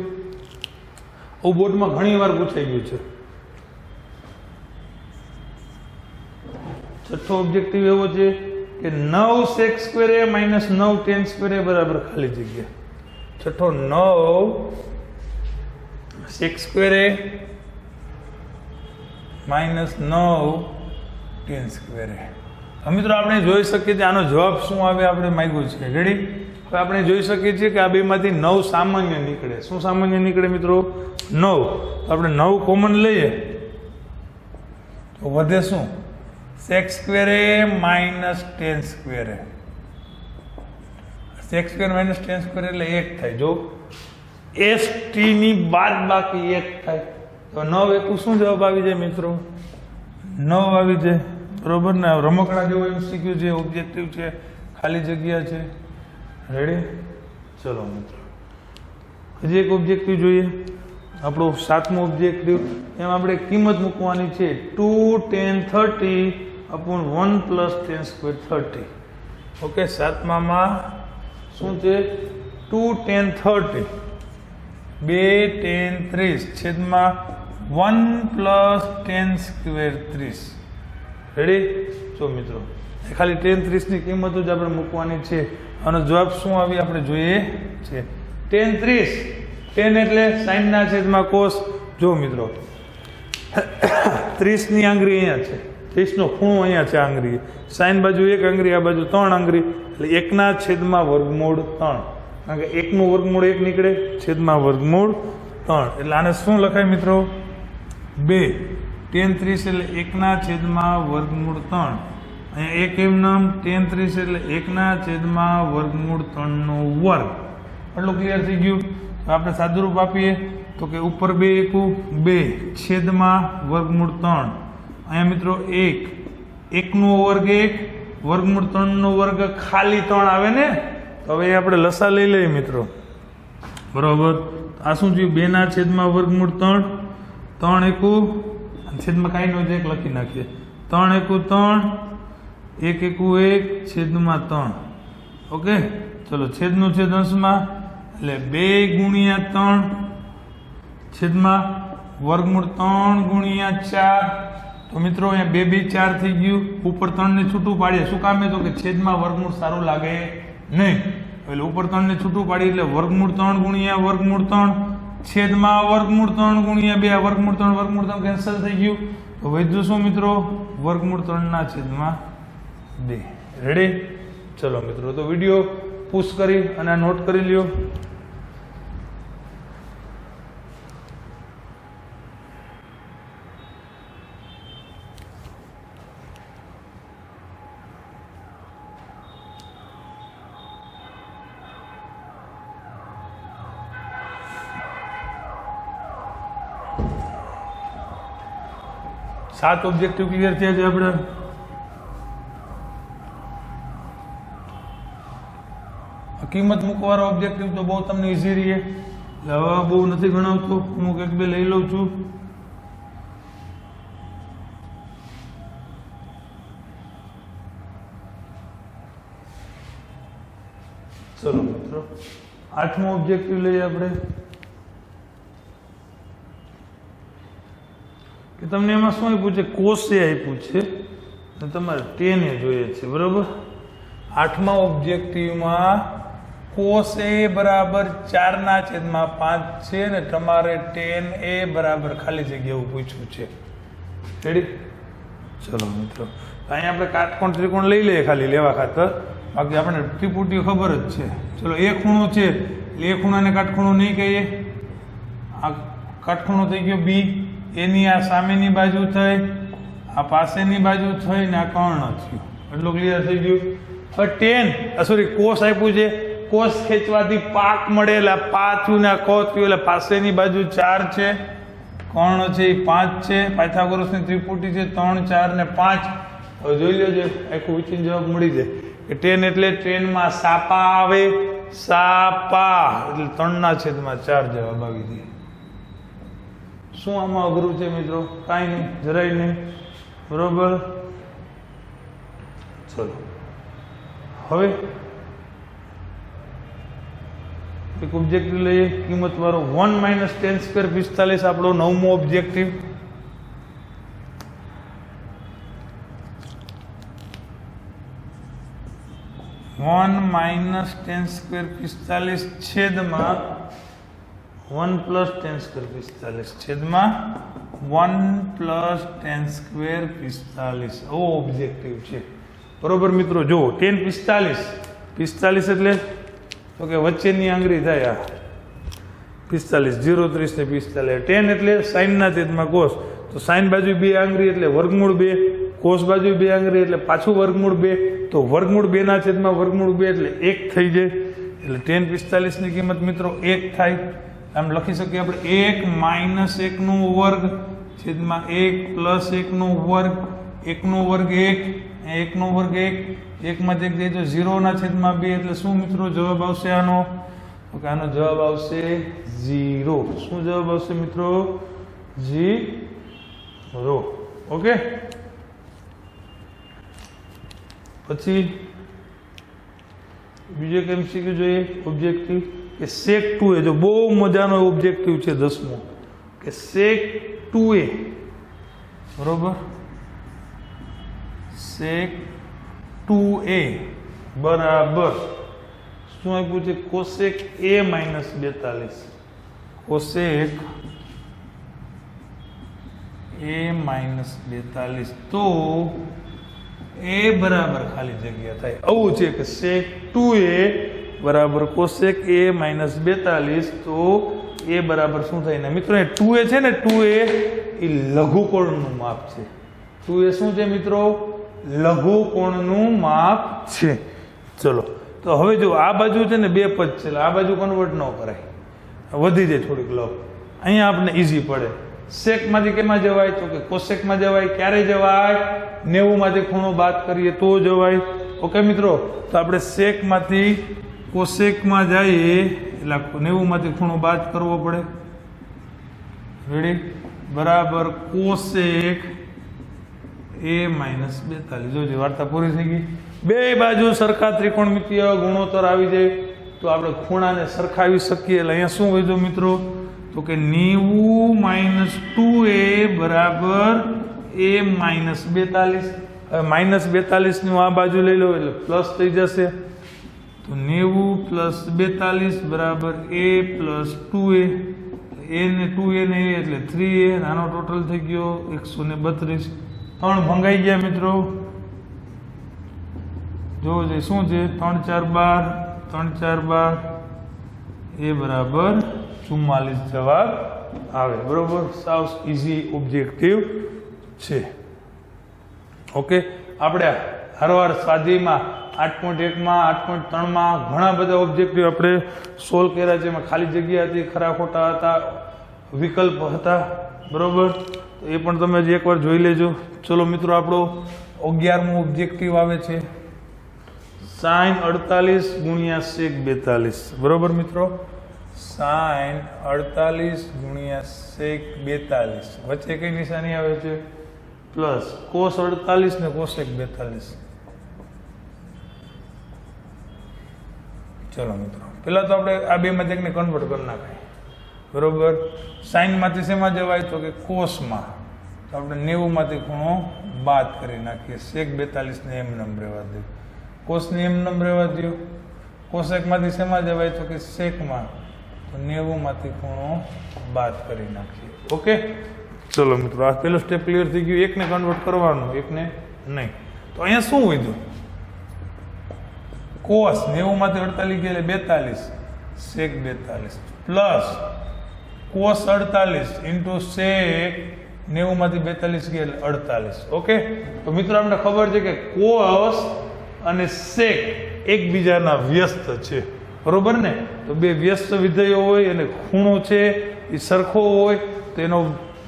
S1: બોર્ડમાં ઘણી વાર પૂછાઈ ગયું છે. છઠ્ઠો ઓબ્જેક્ટિવ એવો છે કે 9 sec સ્ક્વેર - 9 tan સ્ક્વેર બરાબર ખાલી જગ્યા. છઠ્ઠો 9 sec સ્ક્વેર - 9 tan સ્ક્વેર. મિત્રો આપણે જોઈ શકીએ છીએ આનો જવાબ શું આવે આપણે માંગ્યું છે. રેડી? હવે આપણે જોઈ શકીએ છીએ કે આ બેમાંથી 9 સામાન્ય નીકળે. શું સામાન્ય નીકળે મિત્રો? 9. તો આપણે 9 કોમન લઈએ તો વધે શું? sec square - tan square. sec square - tan square એટલે 1 થાય. જો st ની બાદબાકી 1 થાય તો 9 એકુ શું જવાબ આવી જાય મિત્રો? 9 આવી જાય. બરોબર ને? રમકડા જેવો MCQ છે, ઓબ્જેક્ટિવ છે, ખાલી જગ્યા છે. રેડી? ચલો મિત્રો હજી એક ઓબ્જેક્ટિવ જોઈએ. આપણો 7મો ઓબ્જેક્ટિવ. એમાં આપણે કિંમત મૂકવાની છે 2 tan 30 upon 1 plus tan square 30. Okay 7માં શું છે? 2 tan 30 2 tan 30 છેદમાં 1 plus tan square 30. રેડી? જો મિત્રો ખાલી tan 30 ની કિંમત જ આપણે મૂકવાની છે અને જવાબ શું આવી આપણે જોઈએ છે. tan 30 tan એટલે sin ના છેદમાં cos. જો મિત્રો 30 ની આંગળી અહીંયા છે, 30 નો ખૂણો અહીંયા છે આંગળી. sin બાજુ 1 આંગળી, આ બાજુ 3 આંગળી એટલે 1/√3. કારણ કે 1 નું વર્ગમૂળ 1 નીકળે છેદમાં વર્ગમૂળ 3. એટલે આને શું લખાય મિત્રો? 2. tan 30 એટલે 1/√3. અહીંયા એક એમ નામ tan 30 એટલે 1/√3 નો વર્ગ. એટલું ક્લિયર થઈ ગયું? આપણે સાદુરૂપ આપીએ તો કે ઉપર 2 એકુ 2 છેદમાં √3. અહીંયા મિત્રો 1 નો વર્ગ 1 √3 નો વર્ગ ખાલી 3 આવે ને. તો હવે આપણે લસા લઈ લઈએ મિત્રો. બરોબર. આ શું થયું? 2/√3. 3 એકુ છેદમાં કાંઈ નો એક લખી નાખીએ. 3 એકુ 3 1 એકુ 1 છેદમાં 3. ઓકે ચલો છેદનું છેદ અંશમાં એટલે 2 × 3 છેદમાં √3 × 4. તો મિત્રો અહીંયા 2 2 4 થઈ ગયું. ઉપર 3 ને છૂટું પાડીએ. શું કામે? તો કે છેદમાં વર્ગમૂળ સારું લાગે નહીં. એટલે ઉપર 3 ને છૂટું પાડીએ એટલે √3 × √3 છેદમાં √3 × 2 √3 કેન્સલ થઈ ગયું. તો વધ્યું શું મિત્રો? √3 ના છેદમાં 2. રેડી? ચલો મિત્રો તો વિડીયો પુશ કરી અને નોટ કરી લ્યો. 7 ઓબ્જેક્ટિવ ક્લિયર થયા છે આપણે. કિંમત મૂકવાનો ઓબ્જેક્ટિવ તો બહુ તમને ઈઝી રહે, એટલે હવે બહુ નથી ગણાવતો, અમુક એક બે લઈ લઉં છું. ચલો મિત્રો 8મો ઓબ્જેક્ટિવ લઈએ આપણે કે તમને એમાં શું આપ્યું છે, કોસ એ આપ્યું છે અને તમારે ટેન એ જોઈએ છે, બરોબર. 8મા ઓબ્જેક્ટિવમાં કોસ એ બરાબર 4/5 છે ને તમારે ટેન એ બરાબર ખાલી જગ્યા એવું પૂછ્યું છે. રેડી? ચલો મિત્રો અહીંયા આપણે કાટકોણ ત્રિકોણ લઈ લઈએ ખાલી લેવા ખાતર, બાકી આપણે ત્રિપુટીઓ ખબર જ છે. ચલો એ ખૂણો છે એટલે એ ખૂણાને કાટખૂણો નહીં કહીએ. આ કાટખૂણો થઈ ગયો બી, એની આ સામેની બાજુ થઈ, આ પાસેની બાજુ થઈ ને આ કર્ણ થયું. એટલું ક્લિયર થઈ ગયું. હવે ટેન સોરી કોસ આપ્યું છે, કોસ ખેંચવાથી પાક મળે એટલે આ પા થયું ને આ કો થયું એટલે પાસેની બાજુ 4 છે, કર્ણ છે એ 5 છે, પાયથાગોરસની ત્રિપુટી છે 3 4 ને 5. હવે જોઈ લેજો આખું વિચિન જવાબ મળી જાય કે ટેન એટલે ટ્રેનમાં સાપા આવે, સાપા એટલે 3/4 જવાબ આવી જાય. શું આમાં અઘરું છે મિત્રો? કાંઈ નહીં, જરાય નહીં, બરોબર. ચલો હવે એક ઓબ્જેક્ટિવ લઈએ કિંમત વાળો 1 - tan² 45 આપણો 9મો ઓબ્જેક્ટિવ. 1 - tan² 45 છેદમાં 1 + tan² 45 છેદમાં 1 + tan² 45 આવો ઓબ્જેક્ટિવ છે, બરોબર મિત્રો. જો tan 45 એટલે તો કે વચ્ચેની આંગળી થાય આ 45 0 30 ને 45. tan એટલે સાઈનના છેદમાં કોસ, તો સાઈન બાજુ 2 આંગળી એટલે વર્ગમૂળ 2, કોસ બાજુ 2 આંગળી એટલે પાછું વર્ગમૂળ 2, તો વર્ગમૂળ 2 છેદમાં વર્ગમૂળ 2 એટલે 1 થઈ જાય. એટલે tan 45 ની કિંમત મિત્રો 1 થાય. આમ લખી શકીએ આપણે 1 - 1 નો વર્ગ છેદમાં 1 + 1 નો વર્ગ, 1 નો વર્ગ 1, 1 નો વર્ગ 1, 1 માંથી 1 દે તો 0/2 એટલે શું મિત્રો જવાબ આવશે આનો? તો કે આનો જવાબ આવશે 0. શું જવાબ આવશે મિત્રો? 0. ઓકે. પછી બીજો કેમ શીખ્યું જોઈએ ઓબ્જેક્ટિવ કે sec2a. જો બહુ મજાનો ઓબ્જેક્ટિવ છે 10મો કે sec2a, બરોબર. sec2a બરાબર શું આપ્યું છે? cosec a - 42. cosec a - 42 તો એ બરાબર ખાલી જગ્યા થાય. આવું છે કે sec2a બરાબર cosec a - 42 તો એ બરાબર શું થાય ને મિત્રો? 2a છે ને, 2a એ લઘુકોણનું માપ છે. 2a શું છે મિત્રો? લઘુકોણનું માપ છે. ચલો તો હવે જો આ બાજુ છે ને 2 પદ છે, આ બાજુ કન્વર્ટ ન કરાય, વધી જાય થોડીક લવ. અહીંયા આપણે ઈઝી પડે. સેક માંથી કેમાં જવાય? તો કે કોસેક માં જવાય. ક્યારે જવાય? 90 માંથી ખૂણો બાદ કરીએ તો જવાય. ઓકે મિત્રો, તો આપણે સેક માંથી કોસેક માં જઈએ એટલે 90 માંથી ખૂણો બાદ કરવો પડે. રેડી? બરાબર કોસેક a - 42. જોજો વાર્તા પૂરી થઈ ગઈ. બે બાજુ સરખા ત્રિકોણમિતીય ગુણોત્તર આવી જાય તો આપણે ખૂણાને સરખાવી શકીએ. એટલે અહીંયા શું વધ્યું મિત્રો? તો કે 90 - 2a બરાબર a - 42. હવે -42 નું આ બાજુ લઈ લો એટલે પ્લસ થઈ જશે. તો 90 + 42 બરાબર a + 2a. a ને 2a ને a એટલે 3a. આનો ટોટલ થઈ ગયો 132. 3 ભંગાઈ ગયા મિત્રો. જોવો જોઈએ શું છે? 3 4 12, 3 4 12 એ બરાબર 44 જવાબ આવે. બરોબર, સાવ ઇઝી ઓબ્જેક્ટિવ છે. ઓકે, આપણે હરવાર સ્વાધ્યાયમાં 8.1 માં 8.3 માં ઘણા બધા ઓબ્જેક્ટિવ આપણે સોલ્વ કર્યા છે. એમાં ખાલી જગ્યા હતી, ખરા ખોટા હતા, વિકલ્પ હતા. બરોબર, તો એ પણ તમે હજી એકવાર જોઈ લેજો. ચલો મિત્રો, આપણો 11મો ઓબ્જેક્ટિવ આવે છે sin 48 ગુણ્યા sec 42. બરોબર મિત્રો, sin 48 ગુણ્યા sec 42 વચ્ચે કઈ નિશાની આવે છે? પ્લસ cos 48 ને cosec 42. ચલો મિત્રો, પેલા તો આપણે આ બે માંથી એકને કન્વર્ટ કરી નાખાય. બરોબર, સાઈન માંથી શેમાં જવાય? તો કે કોસમાં. તો આપણે 90 માંથી ખૂણો બાદ કરી નાખીએ. sec 42 ને એમ નમ રહેવા દે, કોસ ને એમ નમ રહેવા દો. કોસેક માંથી શેમાં જવાય? તો કે સેકમાં. તો 90 માંથી ખૂણો બાદ કરી નાખીએ. ઓકે, ચલો મિત્રો, આ પેલું સ્ટેપ ક્લિયર થઈ ગયું. એકને કન્વર્ટ કરવાનું, એકને નહીં. તો અહીંયા શું વધ્યું? કોસ 90 માંથી 48 ગયા એટલે 42 sec 42 plus cos 48 into sec 90 માંથી 42 ગયા એટલે 48. ઓકે, તો મિત્રો આપણે ખબર છે કે કોસ અને sec એકબીજાના વ્યસ્ત છે. બરોબર ને? તો બે વ્યસ્ત વિધેયો હોય અને ખૂણો છે એ સરખો હોય તો એનો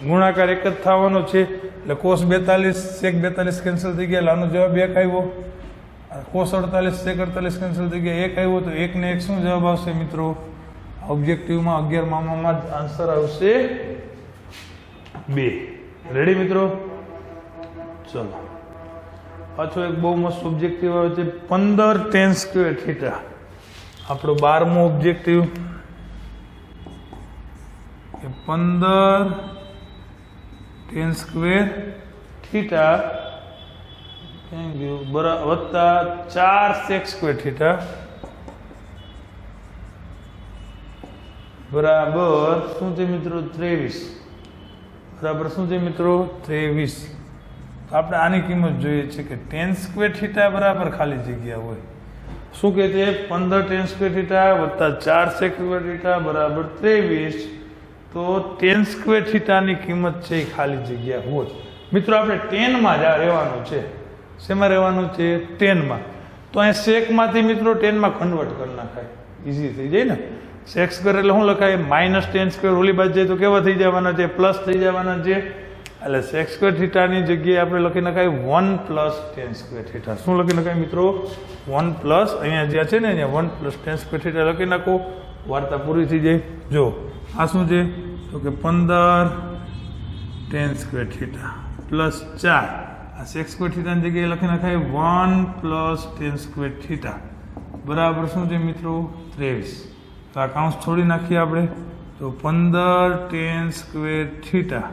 S1: ગુણાકાર એક જ થવાનો છે. એટલે cos 42 sec 42 કેન્સલ થઈ ગયા એટલે આનો જવાબ 1 આવ્યો. cos 48 sec 48 કેન્સલ થઈ ગયા, 1 આવ્યો. તો 1 ને 1 શું જવાબ આવશે મિત્રો? ઓબ્જેક્ટિવમાં 11માં આન્સર આવશે 2. રેડી મિત્રો? ચલો, પાછો એક બહુ મસ્ત ઓબ્જેક્ટિવ આવે છે 15 tan square theta. આપણો 12મો ઓબ્જેક્ટિવ 15 tan square theta વત્તા 4 sec square theta બરાબર શું છે મિત્રો? 23. બરાબર શું છે મિત્રો? 23. તો આપણે આની કિંમત જોઈએ છે કે tan square theta બરાબર ખાલી જગ્યા હોય. શું કહે છે? 15 tan square theta વત્તા 4 sec square theta બરાબર 23. તો tan square theta ની કિંમત છે એ ખાલી જગ્યા હોય. મિત્રો આપણે tan માં જ રહેવાનું છે. શેમાં રહેવાનું છે? tan માં. તો અહીંયા sec માંથી મિત્રો tan માં કન્વર્ટ કરી નાખાય, ઈઝી થઈ જાય ને. sec સ્ક્વેર એટલે શું લખાય? માઇનસ tan સ્ક્વેર ઓલી બાજુ જાય તો કેવા થઈ જવાના છે? પ્લસ થઈ જવાના છે. એટલે sec સ્ક્વેર થીટા ની જગ્યાએ આપણે લખી નખાય 1 પ્લસ tan સ્ક્વેર થીટા. શું લખી નખાય મિત્રો? 1 પ્લસ, અહીંયા જ્યાં છે ને અહીંયા 1 પ્લસ tan સ્ક્વેર થીટા લખી નાખો, વાર્તા પૂરી થઈ જાય. જો આ શું છે? તો કે 15 tan સ્ક્વેર થીટા પ્લસ 4. આ sec સ્ક્વેર થીટાની જગ્યાએ લખી નખાય 1 પ્લસ tan સ્ક્વેર થીટા બરાબર શું છે મિત્રો? 23. તો આ કાઉન્સ છોડી નાખીએ આપણે. તો 15 tan square theta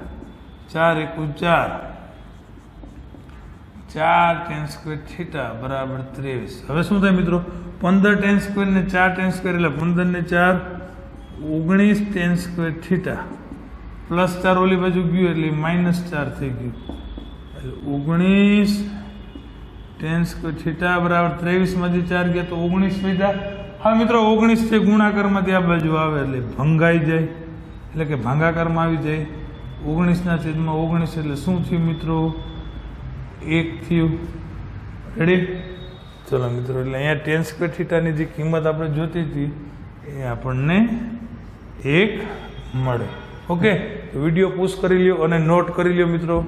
S1: 4 × 4 tan square theta બરાબર 23. હવે શું થાય મિત્રો? 15 tan સ્ક્વેર ને 4 tan સ્ક્વેર એટલે 15 ને 4 19 tan સ્ક્વેર થીટા પ્લસ 4 ઓલી બાજુ ગયું એટલે -4 થઈ ગયું. એટલે 19 tan સ્ક્વેર થીટા બરાબર 23 માંથી 4 ગયા તો 19 વધ્યા. હા મિત્રો, 19 છે ગુણાકારમાંથી આ બાજુ આવે એટલે ભંગાઈ જાય, એટલે કે ભાગાકારમાં આવી જાય. 19/19 એટલે શું થયું મિત્રો? 1 થયું. રેડી? ચલો મિત્રો, એટલે અહીંયા tan સ્ક્વેર થીટાની જે કિંમત આપણે જોતી હતી એ આપણને 1 મળે. ઓકે, તો વિડીયો પુશ કરી લ્યો અને નોટ કરી લ્યો મિત્રો.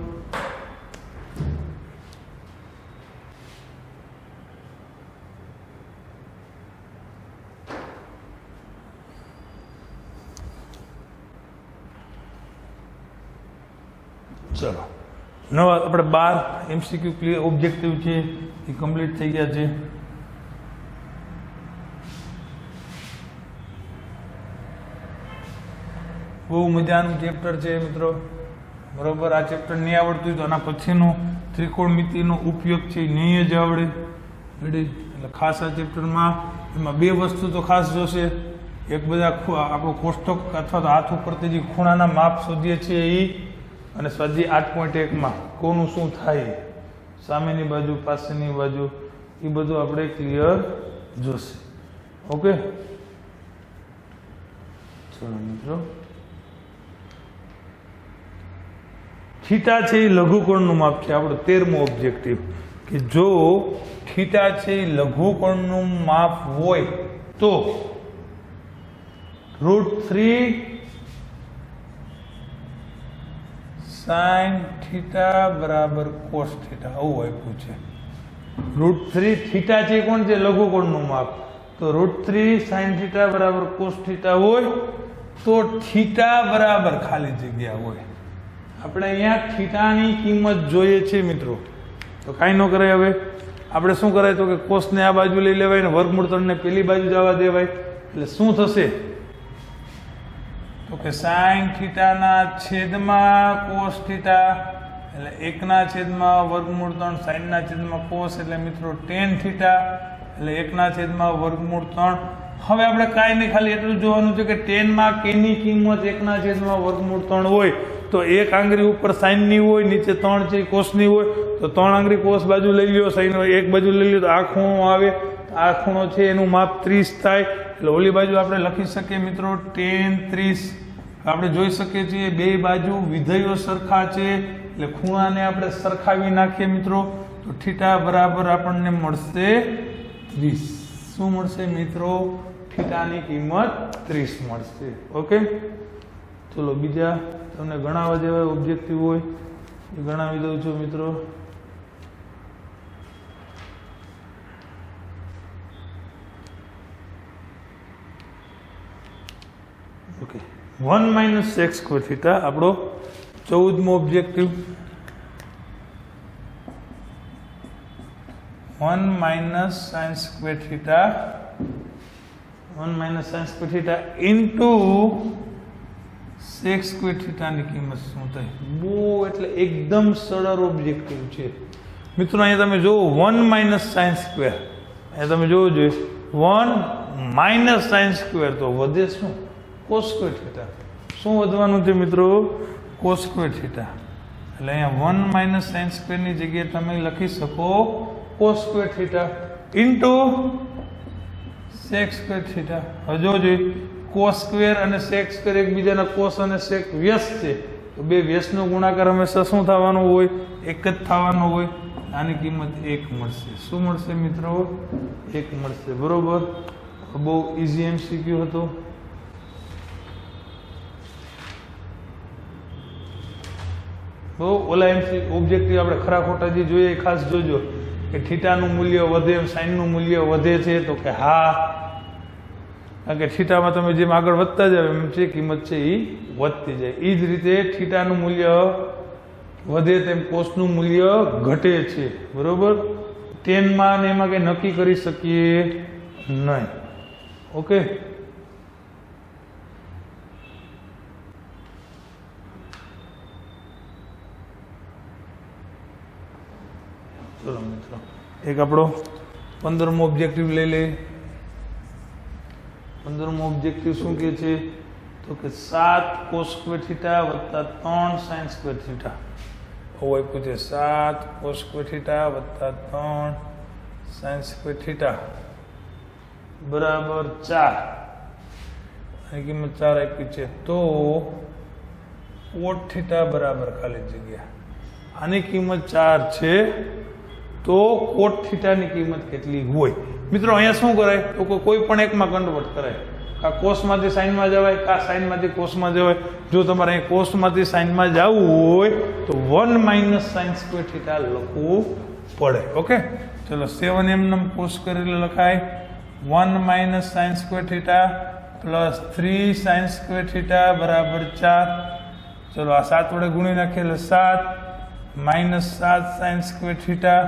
S1: ચલો, નવા આપણે 12 MCQ ક્લિયર ઓબ્જેક્ટિવ છે એ કમ્પ્લીટ થઈ ગયા છે. બહુ મજાનું ચેપ્ટર છે મિત્રો. બરોબર, આ ચેપ્ટર નહીં આવડતું તો આના પછીનો ત્રિકોણમિતિનો ઉપયોગ છે એ નહીં જ આવડે. રેડી? એટલે ખાસ આ ચેપ્ટરમાં એમાં 2 વસ્તુ તો ખાસ જોશે. એક બધા આપણો કોષ્ટક અથવા તો હાથ ઉપરથી જે ખૂણાના માપ શોધીએ છીએ એ, અને સ્વાધ્યાય 8.1માં કોનું શું થાય, સામેની બાજુ પાસેની બાજુ, એ બધું આપણે ક્લિયર જોશે. ઓકે, ચલો મિત્રો. થીટા છે એ લઘુકોણનું માપ છે. આપણો 13મો ઓબ્જેક્ટિવ કે જો થીટા છે એ લઘુકોણનું માપ હોય તો √3 સાઇન થીટા બરાબર કોસ થીટા આવું આપ્યું છે. √3 થીટા છે કોણ છે? લઘુકોણનું માપ. તો √3 સાઇન થીટા બરાબર કોસ થીટા હોય તો થીટા બરાબર ખાલી જગ્યા હોય. આપણે અહીંયા થીટાની કિંમત જોઈએ છે મિત્રો. તો કાંઈ ન કરાય. હવે આપણે શું કરાય તો કે કોસને આ બાજુ લઈ લેવાય ને વર્ગમૂળ 3 ને પેલી બાજુ જવા દેવાય. એટલે શું થશે તો કે સાઇન થીટાના છેદમાં કોસ થીટા એટલે 1/√3 સાઇનના છેદમાં કોસ એટલે મિત્રો tan થીટા એટલે 1/√3. હવે આપણે કાંઈ નહીં, ખાલી એટલું જોવાનું છે કે tan માં કેની કિંમત 1/√3 હોય તો એક આંગળી ઉપર સાઇનની હોય, નીચે 3 છે કોસની હોય. તો 3 આંગળી કોસ બાજુ લઈ લ્યો, સાઇન એક બાજુ લઈ લ્યો તો આ ખૂણો આવે. આ ખૂણો છે એનું માપ 30 થાય. એટલે ઓલી બાજુ આપણે લખી શકીએ મિત્રો tan 30. આપણે જોઈ શકીએ છીએ બે બાજુ વિધેયો સરખા છે એટલે ખૂણાને આપણે સરખાવી નાખીએ મિત્રો. તો થીટા બરાબર આપણને મળશે 30. શું મળશે મિત્રો? થીટાની કિંમત 30 મળશે. ઓકે, ચલો બીજા તમને ગણાવવા જેવા ઓબ્જેક્ટિવ હોય એ ગણાવી દઉં છું મિત્રો. ઓકે, 1 - x² થીટા આપણો 14મો objective. 1 - sin² theta 1 - sin² theta into sec² થીટાની કિંમત શું થાય? બહુ એટલે એકદમ સરળ ઓબ્જેક્ટિવ છે મિત્રો. અહીંયા તમે જુઓ 1 - sin². અહીંયા તમે જોવું જોઈએ 1 - sin² તો વધે શું? cos² theta. શું વધવાનું છે મિત્રો? cos² theta. એટલે અહીંયા 1 - sin² ની જગ્યાએ તમે લખી શકો cos² theta into sec² theta. હવે જોજો cos² અને sec² એકબીજાના cos અને sec વ્યસ્ત છે. તો બે વ્યસ્તનો ગુણાકાર હંમેશા શું થવાનો હોય? એક જ થવાનો હોય. આની કિંમત 1 મળશે. શું મળશે મિત્રો? 1 મળશે. બરોબર. બહુ ઇઝી MCQ હતો. બહુ ઓલા ઓબ્જેક્ટિવ આપણે ખરા ખોટા જે જોઈએ ખાસ જોજો કે થીટાનું મૂલ્ય વધે એમ સાઇનનું મૂલ્ય વધે છે. તો કે હા, કારણ કે થીટામાં તમે જેમ આગળ વધતા જાવ એમ છે કિંમત છે એ વધતી જાય. એ જ રીતે થીટાનું મૂલ્ય વધે તેમ કોસનું મૂલ્ય ઘટે છે. બરોબર. ટેનમાં ને એમાં કંઈ નક્કી કરી શકીએ નહીં. ઓકે, ચલો મિત્રો એક આપણો 15મો ઓબ્જેક્ટિવ લઈ લે. 15મો ઓબ્જેક્ટિવ શું કહે છે તો કે 7 cos² થીટા વત્તા 3 sin² થીટા. આવું આપ્યું છે 7 cos² થીટા વત્તા 3 sin² થીટા બરાબર 4. આની કિંમત 4 આપી છે. તો cot થીટા બરાબર ખાલી જગ્યા. આની કિંમત 4 છે તો cot થીટાની કિંમત કેટલી હોય? મિત્રો અહીંયા શું કરાય તો કોઈ પણ એકમાં કન્વર્ટ કરાય. કા કોસમાંથી સાઇનમાં જવાય, કા સાઇનમાંથી કોસમાં જવાય. જો તમારે અહીં કોસમાંથી સાઇનમાં જવું હોય તો 1 - sin² થીટા લખવું પડે. ઓકે, ચલો 7 એમનેમ કોસ કરીને લખાય 1 - sin² theta plus 3 sin² theta બરાબર 4. ચલો આ 7 વડે ગુણી નાખીએ એટલે 7 - 7 sin² થીટા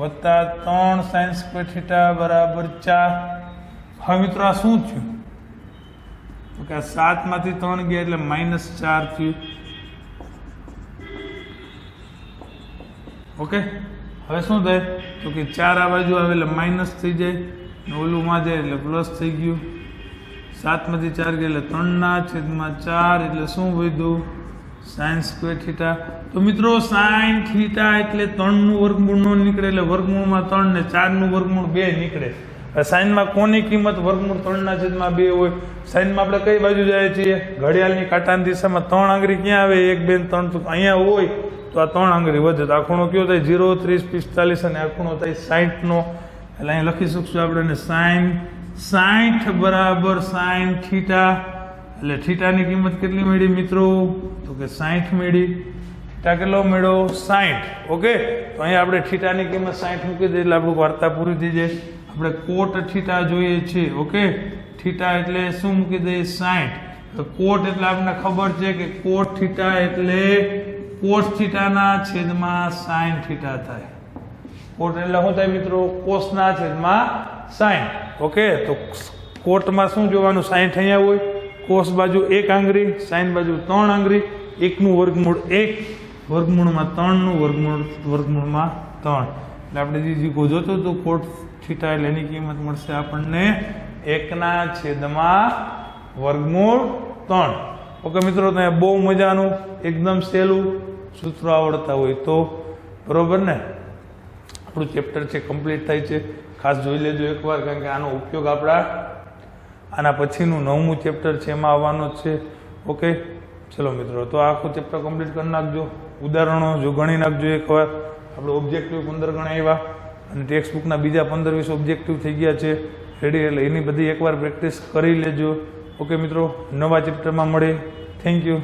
S1: વત્તા 3 sin² થીટા બરાબર 4. હવે મિત્રો આ શું થયું તો કે 7 માંથી 3 ગયા એટલે -4 થયું. ઓકે, હવે શું થાય તો કે 4 આ બાજુ આવે એટલે માઇનસ થઈ જાય ને ઓલું માં જાય એટલે પ્લસ થઈ ગયું. 7 માંથી 4 ગયા એટલે 3/4 એટલે શું વધ્યું? sin² theta. તો મિત્રો sin થીટા એટલે 3 નું વર્ગમૂળ નો નીકળે એટલે વર્ગમૂળમાં 3 ને 4 નું વર્ગમૂળ 2 નીકળે. સાઇનમાં કોની કિંમત વર્ગમૂળ 3/2 હોય? સાઇનમાં આપણે કઈ બાજુ જાય છીએ? ઘડિયાળની કાંટાની દિશામાં 3 આંગળી ક્યાં આવે? 1 2 3. તો અહીંયા હોય તો આ 3 આંગળી વધે તો આ ખૂણો કયો થાય? 0 30 45 અને આ ખૂણો થાય 60 નો. એટલે અહીં લખી શકશું આપણે sin 60 બરાબર sin થીટા. એટલે થીટાની કિંમત કેટલી મળી મિત્રો તો કે 60 મળી. થીટા કેટલો મળ્યો 60. ઓકે, તો અહીંયા આપણે થીટાની કિંમત 60 મૂકી દઈએ એટલે આપણું વાર્તા પૂરી થઈ જાય. આપણે કોટ થીટા જોઈએ છે. ઓકે, થીટા એટલે શું મૂકી દઈએ 60. તો કોટ એટલે આપણને ખબર છે કે કોટ થીટા એટલે કોસ થીટાના છેદમાં સાઇન થીટા થાય. કોટ એટલે શું થાય મિત્રો? કોસના છેદમાં સાઇન. ઓકે, તો કોટમાં શું જોવાનું? 60 અહીંયા હોય, કોસ બાજુ 1 આંગળી, સાઇન બાજુ 3 આંગળી, 1 નું વર્ગમૂળ 1, વર્ગમૂળમાં 3 નું વર્ગમૂળમાં 3. એટલે આપણે જે જોતું હતું કોટ થીટા એટલે એની કિંમત મળશે આપણને 1/√3. ઓકે મિત્રો, તો બહુ મજાનું એકદમ સહેલું સૂત્રો આવડતા હોય તો બરોબર ને, આપણું ચેપ્ટર છે કમ્પ્લીટ થાય છે. ખાસ જોઈ લેજો એકવાર, કારણ કે આનો ઉપયોગ આના પછીનું 9મું ચેપ્ટર છે એમાં આવવાનો જ છે. ઓકે, ચલો મિત્રો, તો આખું ચેપ્ટર કમ્પ્લીટ કરી નાખજો. ઉદાહરણો જો ગણી નાખજો એકવાર. આપણે ઓબ્જેક્ટિવ 15 ગણા આવ્યા અને ટેક્સ્ટ બુકના બીજા 15-20 ઓબ્જેક્ટિવ થઈ ગયા છે રેડી. એટલે એની બધી એકવાર પ્રેક્ટિસ કરી લેજો. ઓકે મિત્રો, નવા ચેપ્ટરમાં મળે. Thank you.